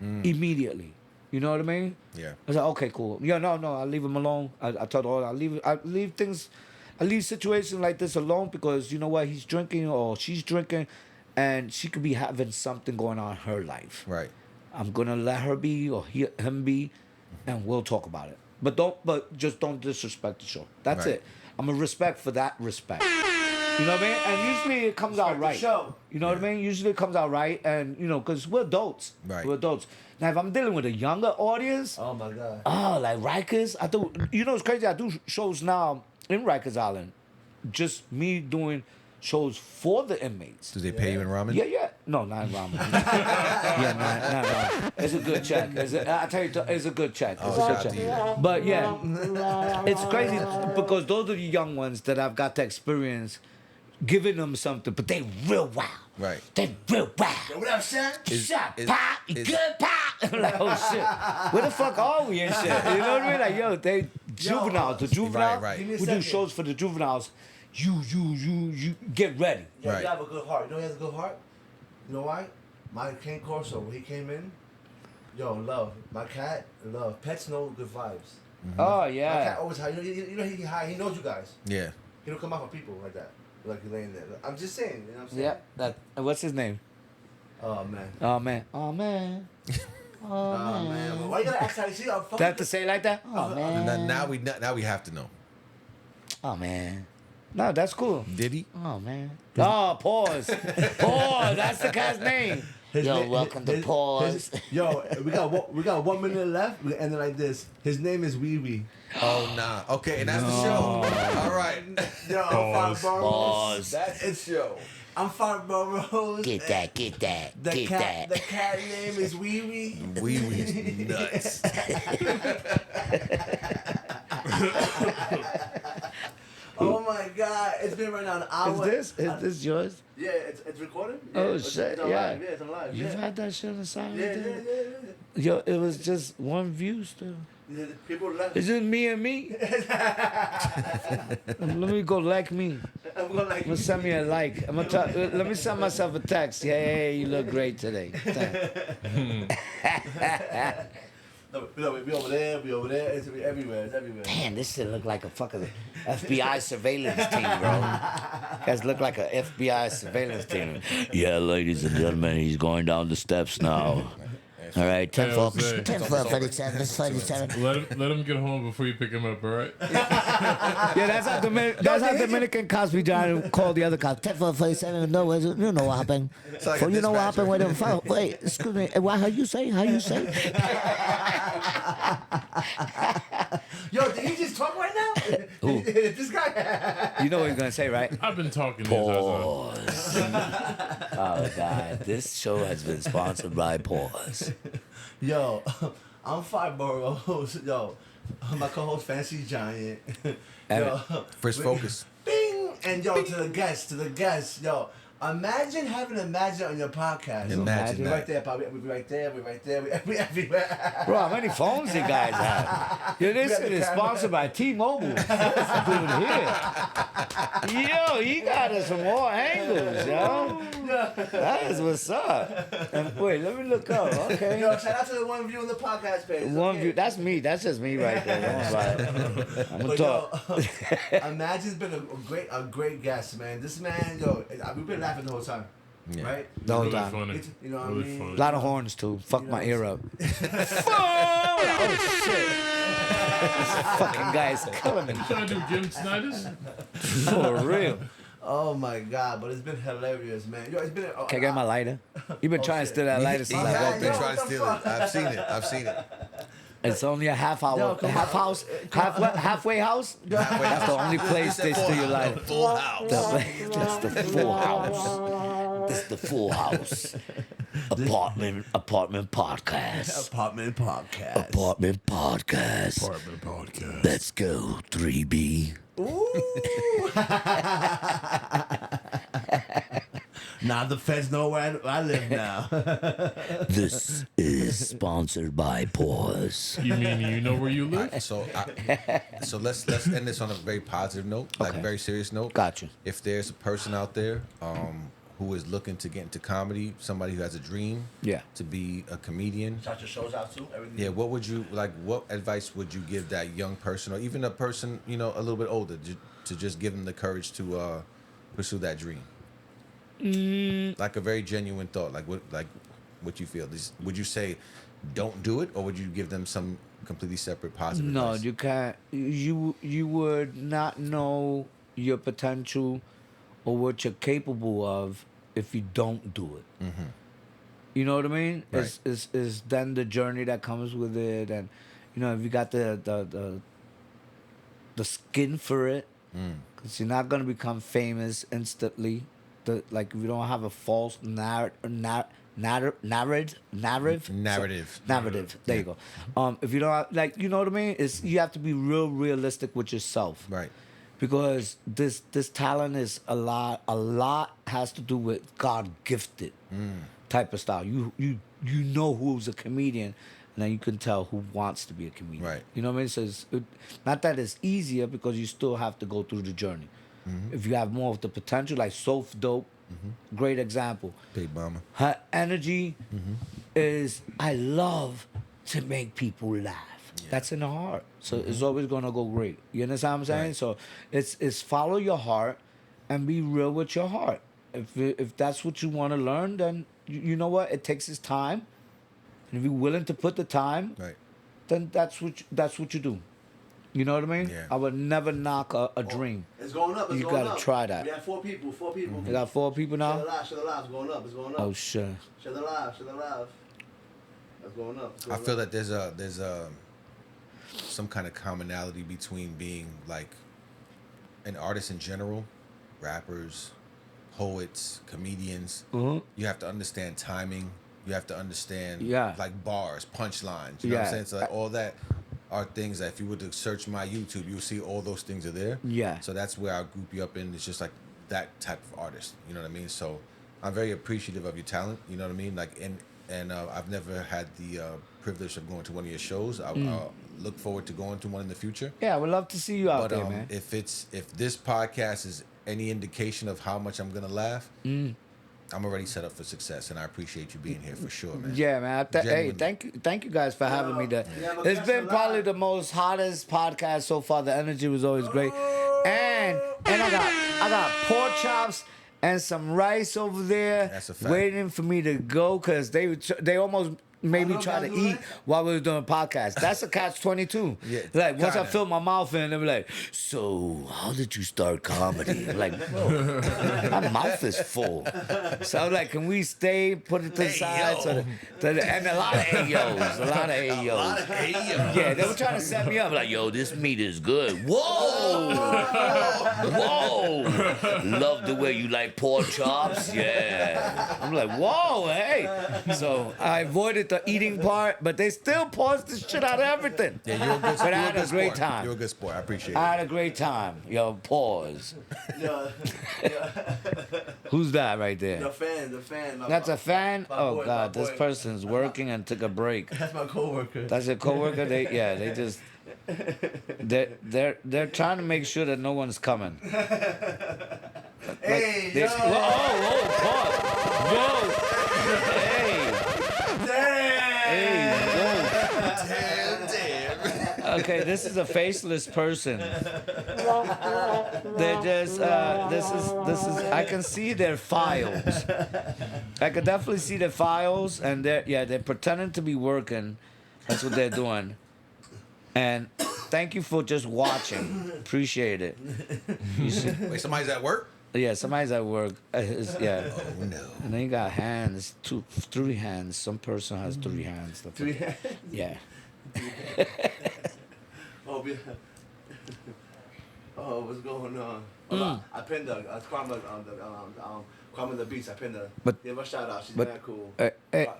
F: immediately. You know what I mean?
C: Yeah.
F: I was like, okay, cool. Yeah, no, I leave him alone. I told her, I leave situations like this alone because you know what? He's drinking or she's drinking, and she could be having something going on in her life.
C: Right.
F: I'm gonna let her be or him be, and we'll talk about it. But just don't disrespect the show. That's
C: Right.
F: it. I'm a respect for that respect. You know what I mean? And usually it comes out
E: the
F: right.
E: show.
F: You know what I mean? Usually it comes out right, and you know, because we're adults.
C: Right.
F: We're adults. Now, if I'm dealing with a younger audience,
E: Oh my god.
F: oh, like Rikers, I do. You know, it's crazy. I do shows now in Rikers Island. Just me doing shows for the inmates.
C: Do they pay you in ramen?
F: Yeah. No, not in ramen. Yeah, not ramen. It's a good check. I tell you, it's a good check. It's a
C: shout
F: good
C: out to you.
F: check. But yeah, it's crazy because those are the young ones that I've got to experience giving them something, but they real wild.
C: Right.
F: They real wild.
E: What up, son?
F: Shut
C: is-
F: pop, you
C: is-
F: good pop. Like, oh shit, where the fuck are we and shit? You know what I mean? Like, yo, they juveniles, the juveniles.
C: right.
E: Give me a
F: We do
E: second.
F: shows for the juveniles. You get ready.
E: Yeah,
C: Right.
E: you have a good heart. You know he has a good heart? You know why? My King Corso, when he came in, yo, love. My cat, love. Pets know good vibes.
F: Oh
E: My cat
F: yeah.
E: always high. You know he high. He knows you guys.
C: Yeah.
E: He don't come out for people like that. Like you laying there. I'm just saying. You know what I'm saying?
F: Yeah. That. What's his name?
E: Oh man.
F: Oh man. Oh man.
E: Oh man. But why you gotta act like see? I'm
F: Do I have to say it like that? Oh
C: And
F: man.
C: now we have to know.
F: Oh man. No, that's cool.
C: Did he?
F: Oh man. Oh, pause. Pause. That's the cat's name.
G: Yo, welcome to Pause.
E: Yo, we got 1 minute left. We end it like this. His name is Wee Wee.
C: Oh nah. Okay, and that's the show. All right.
E: Yo, I'm
D: Pause.
E: Five Boroughs.
G: Pause.
C: That's the show.
E: I'm Five Boroughs.
G: Get that, get that,
E: The
G: get
E: cat, the
G: that.
E: cat name is Wee Wee.
C: Wee Wee's nuts.
E: Oh my God! It's been right now an hour.
F: Is this yours?
E: Yeah, it's recorded.
F: Oh,
E: it's,
F: shit,
E: It's on
F: yeah.
E: live. Yeah, it's on live.
F: You've
E: Yeah.
F: had that shit on the side
E: Yeah,
F: right
E: yeah,
F: there?
E: yeah,
F: Yo, it was just one view still.
E: yeah. People left.
F: It's just me and me. Let me go like me.
E: I'm going like.
F: I'm gonna send me a like. Let me send myself a text. Hey, you look great today. Thanks.
E: No, we over there. We over there. It's everywhere. It's everywhere.
G: Man, this shit look like a fucking FBI surveillance team, bro.
F: Guys look like a FBI surveillance team. Yeah, ladies and gentlemen, he's going down the steps now.
G: All right, 10
D: Hey,
G: for
D: Jose.
G: 10 for 47, 47.
D: Let him get home before you pick him up, all right?
F: Yeah, that's how Dominican cops be trying to call the other cops.
G: 10 for 47. No, you know what happened.
C: like
G: So
C: a
G: you know what happened with
C: dispatcher.
G: them. Wait, excuse me. How you say? How you say?
E: Yo, did he just talk right now?
F: Who?
E: This guy.
F: You know what he's gonna say, right?
D: I've been talking this whole
F: Pause. Oh God, this show has been sponsored by Pause.
E: Yo, I'm Five Boroughs. Yo, my co-host Fancy Giant. Yo,
C: First focus.
E: Bing! And yo, to the guests, yo. Imagine having Imagine on your podcast.
C: Imagine
E: We're
C: that.
E: right there, Pop. We're right there. We're right there. We're everywhere.
F: Bro, how many phones you guys have? Yo, this
E: We got
F: shit
E: the
F: is
E: camera.
F: sponsored by T-Mobile. What's dude here? Yo, he got us some more angles, yo. That is what's up. And wait, let me look up. Okay.
E: Yo, shout out to the one view on the podcast page.
F: One
E: Okay.
F: view. That's me. That's just me right there. I'm gonna
E: But
F: talk.
E: yo, Imagine's been a great guest, man. This man, yo, we've been laughing the whole time,
C: Yeah.
E: right?
F: The whole
D: Really
F: time.
D: funny.
E: It's- you know what I
D: Really
E: mean?
D: funny.
F: A lot of horns too. Fuck my ear up. Oh shit! This fucking guy is killing me.
D: Trying to do Jim Snyder's?
F: For real.
E: Oh my God, but it's been hilarious, man. Yo, it's been.
F: Can I get my lighter? You've been trying to steal that lighter
C: He
F: since I
C: has
F: walked
C: been
F: in.
C: trying to steal it. I've seen it. I've seen it.
F: It's only a half hour,
E: Yo, come
F: half
E: on.
F: house, halfway house.
C: Halfway
F: That's the
C: house.
F: only place they steal your lighter.
C: Full house.
F: That's the full house. That's the full house. Apartment podcast.
E: Apartment podcast.
F: Apartment podcast.
D: Apartment podcast.
F: Let's go, 3B.
E: Ooh. Now the feds know where I live now.
F: This is sponsored by Pause.
D: You mean you know where you live?
C: So let's end this on a very positive note, like
F: Okay.
C: a very serious note.
F: Gotcha.
C: If there's a person out there who is looking to get into comedy, somebody who has a dream
F: Yeah.
C: to be a comedian,
E: Shout your shows out too. Everything.
C: yeah, what would you like? What advice would you give that young person, or even a person a little bit older, to just give them the courage to pursue that dream? Like a very genuine thought, like what you feel. Would you say, don't do it, or would you give them some completely separate positive
F: No,
C: advice?
F: you can't. You would not know your potential or what you're capable of if you don't do it.
C: Mm-hmm.
F: You know what I mean?
C: Right.
F: It's then the journey that comes with it, and if you got the skin for it, 'Cause you're not gonna become famous instantly. Like if you don't have a false narrative. There you go. If you don't have, like, you know what I mean? It's you have to be realistic with yourself.
C: Right.
F: Because this talent is a lot has to do with God gifted type of style. You know who's a comedian, and then you can tell who wants to be a comedian.
C: Right.
F: You know what I mean? So not that it's easier, because you still have to go through the journey. If you have more of the potential, like Soph Dope, great example.
C: Big Mama.
F: Her energy is, I love to make people laugh. That's in the heart. So it's always gonna go great. You understand what I'm saying?
C: Right.
F: So it's follow your heart and be real with your heart. If that's what you want to learn, then you know what? It takes its time. And if you're willing to put the time,
C: Right.
F: then that's what you do. You know what I mean?
C: Yeah.
F: I would never knock a dream.
E: It's going up. It's
F: You
E: going
F: gotta
E: up.
F: try that.
E: We have 4 people. 4 people.
F: You got 4 people
E: Share the
F: now?
E: live. Share the live. It's going up. It's going up.
F: Oh shit.
E: Share the live. Share the live. It's going up. It's
C: I
E: going
C: feel
E: up.
C: that there's some kind of commonality between being like an artist in general, rappers, poets, comedians. You have to understand timing. You have to understand like bars, punchlines. You know what I'm saying? So like all that are things that if you were to search my YouTube, you'll see all those things are there.
F: Yeah.
C: So that's where I'll group you up in. It's just like that type of artist. You know what I mean? So I'm very appreciative of your talent. You know what I mean? Like and I've never had the privilege of going to one of your shows. I'll look forward to going to one in the future.
F: Yeah, I would love to see you out
C: But
F: there, man.
C: if this podcast is any indication of how much I'm gonna laugh, I'm already set up for success, and I appreciate you being here for sure, man.
F: Yeah, man. Hey,
C: Genuinely.
F: thank you guys for having me there.
E: Yeah, but
F: It's
E: guess
F: been
E: what?
F: probably the most hottest podcast so far. The energy was always great, and I got pork chops and some rice over there,
C: That's a fact.
F: waiting for me to go, because they almost made me try to eat while we were doing a podcast. That's a catch-22.
C: Yeah,
F: Like once I
C: kinda.
F: fill my mouth in, they be like, "So how did you start comedy?" I'm like, bro, my mouth is full. So I'm like, can we stay, put it to the side? And a lot of AOs, a lot of AOs. Yeah, they were trying to set me up like, yo, this meat is good. Whoa! Whoa! Love the way you like pork chops. Yeah. I'm like, whoa, hey. So I avoided the eating part, but they still paused the shit out of everything.
C: Yeah, you're a good.
F: But I
C: you're
F: had a
C: good
F: great
C: sport.
F: time.
C: You're a good sport. I appreciate
F: I
C: it.
F: had a great time. Yo, pause.
E: Yeah.
F: Who's that right there?
E: The fan.
F: That's a fan?
E: my
F: Oh
E: boy,
F: God,
E: my
F: this
E: boy.
F: person's working and took a break.
E: That's my coworker.
F: That's your coworker. They just they're trying to make sure that no one's coming.
E: Hey,
F: They,
E: yo.
F: whoa, pause. Whoa, hey,
E: Damn.
F: whoa.
C: Damn.
F: Okay, this is a faceless person. They're just this is I can see their files. I can definitely see their files, and they're pretending to be working. That's what they're doing. And thank you for just watching. Appreciate it. You see,
C: Wait, somebody's at work?
F: yeah, somebody's at work. Yeah.
C: Oh no.
F: And then you got hands, 3 hands. Some person has 3 hands.
E: Three hands.
F: Yeah.
E: Oh, yeah. Oh, what's going on? Oh, I pinned Kwame the Beast. I pinned her.
F: But-
E: Give her a shout out. She's
F: but-
E: very cool.
F: hey.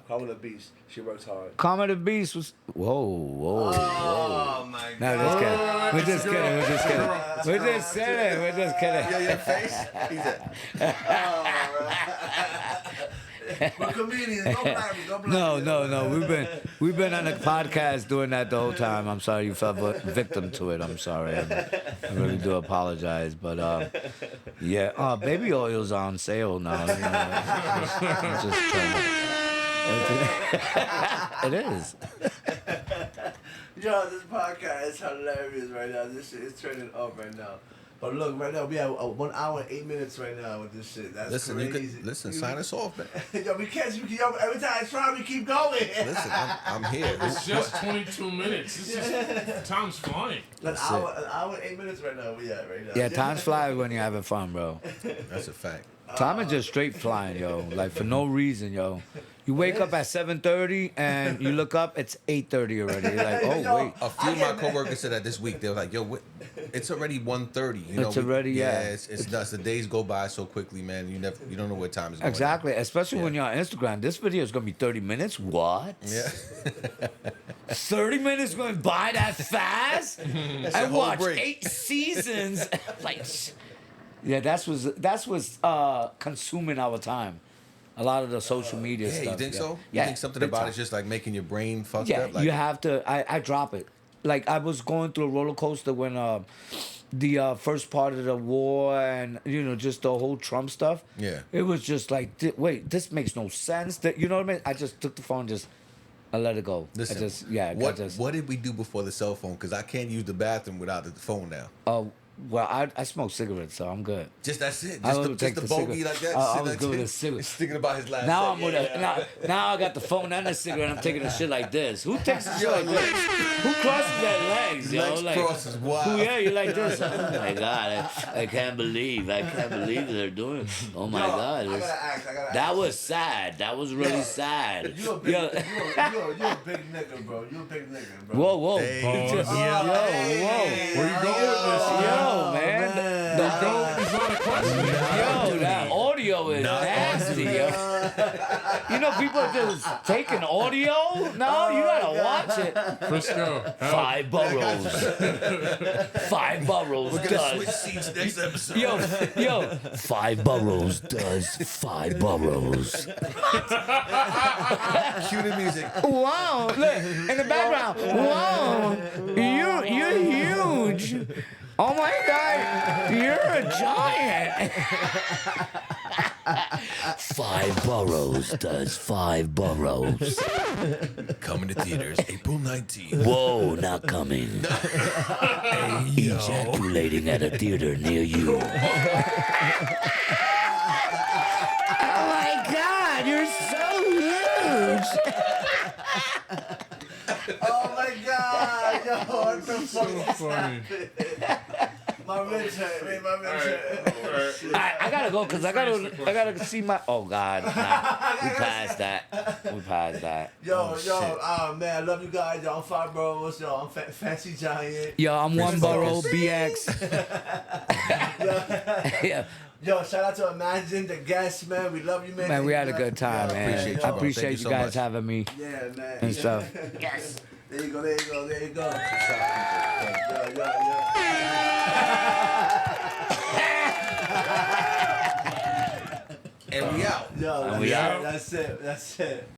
E: Kwame the Beast. She works hard.
F: Comedy Beast was. Whoa.
E: Oh my
F: No,
E: God.
F: We're just kidding. We're just kidding. We're just kidding.
C: Your face? He's at.
E: We're comedians. Don't blame me. Don't blame me.
F: No. We've been on the podcast doing that the whole time. I'm sorry you fell victim to it. I'm sorry. I really do apologize. But yeah, baby oil's on sale now. You know, just it is.
E: Yo, this podcast is hilarious right now. This shit is turning up right now. But look, right now we have 1 hour and 8 minutes right now with this shit. That's
C: Listen,
E: crazy.
C: sign us off, man.
E: Yo, we can't. Yo, every time I try, we keep going.
C: Listen, I'm here.
D: It's just 22 minutes. This is time's flying.
E: An hour and 8 minutes right now. We at right now.
F: Yeah, time's flies when you're having fun, bro.
C: That's a fact.
F: Time is just straight flying, yo. Like for no reason, yo. You wake up at 7:30 and you look up, it's 8:30 already. You're like, oh
E: Yo,
F: wait.
C: A few of my coworkers said that this week. They were like, "Yo, it's already 1:30. You know,
F: It's already, yeah.
C: It's nuts. The days go by so quickly, man. You don't know what time is going.
F: Exactly, especially when
C: Yeah.
F: you're on Instagram. This video is gonna be 30 minutes. What?
C: Yeah.
F: 30 minutes going by that fast?
C: a
F: I
C: whole
F: watched
C: break.
F: 8 seasons. Like, yeah, that's what's consuming our time. A lot of the social media
C: Yeah,
F: stuff.
C: you think so?
F: Yeah,
C: You think something
F: big
C: about
F: time.
C: it's just like making your brain fucked
F: Yeah,
C: up? Like,
F: you have to. I drop it. Like I was going through a roller coaster when the first part of the war and just the whole Trump stuff.
C: Yeah.
F: It was just like, wait, this makes no sense. That you know what I mean? I just took the phone, I let it go.
C: Listen,
F: I
C: what did we do before the cell phone? Because I can't use the bathroom without the phone now.
F: Well, I smoke cigarettes, so I'm good.
C: Just that's it.
F: I
C: Just
F: would
C: the
F: take the
C: bogey
F: cigarette.
C: like that.
F: I
C: sit
F: was
C: like
F: good with
C: that.
F: a cigarette.
C: He's thinking about his last.
F: Now
C: set.
F: I'm with now I got the phone and the cigarette. I'm taking a shit like this. Who takes a shit like this? Who crosses their legs, yo?
C: Legs
F: Like,
C: crosses, wow.
F: Who, yeah, you like this? Oh my god, I can't believe they're doing it. Oh my god,
E: I gotta ask.
F: that was sad. That was really sad.
E: You a big,
F: Yo.
E: you a big nigga, bro. You a big nigga, bro.
F: Whoa, whoa,
C: Hey.
F: yo, whoa.
D: Where you going with this?
F: Yo, man.
D: It's not a question.
F: Yo, that audio is nasty, yo. People are just taking audio? No, you gotta watch it.
D: Frisco.
F: 5 boroughs. 5 boroughs
C: We're gonna switch
F: does.
C: seats next episode.
F: Yo, 5 boroughs does 5 boroughs.
C: Cue the music.
F: Wow, look, in the background. Wow, you're huge. Oh my God, you're a giant. 5 boroughs does 5 boroughs.
C: Coming to theaters April 19th.
F: Whoa, not coming. Ejaculating at a theater near you. Oh my God, you're so huge.
E: Oh my god, yo, what the
D: So
E: fuck is
D: funny.
E: my ribs hurt, man, my ribs hurt.
F: I gotta go because I gotta see my. Oh God, nah, we passed that.
E: Yo, man, I love you guys. Yo, I'm 5 Boroughs. Yo, I'm Fancy Giant.
F: Yo, I'm 1 borough BX. Yeah.
E: Yo, shout out to Imagine, the guests, man. We love you, man.
F: Man, we had a good time, man.
C: Appreciate you,
F: I
C: bro.
F: appreciate
C: Thank
F: you
C: you so
F: guys
C: much.
F: having me
E: Yeah, man.
F: and stuff.
G: Yes.
E: There you go, there you go, there you go. Yo.
C: And we out.
E: Yo,
F: we out.
E: that's it.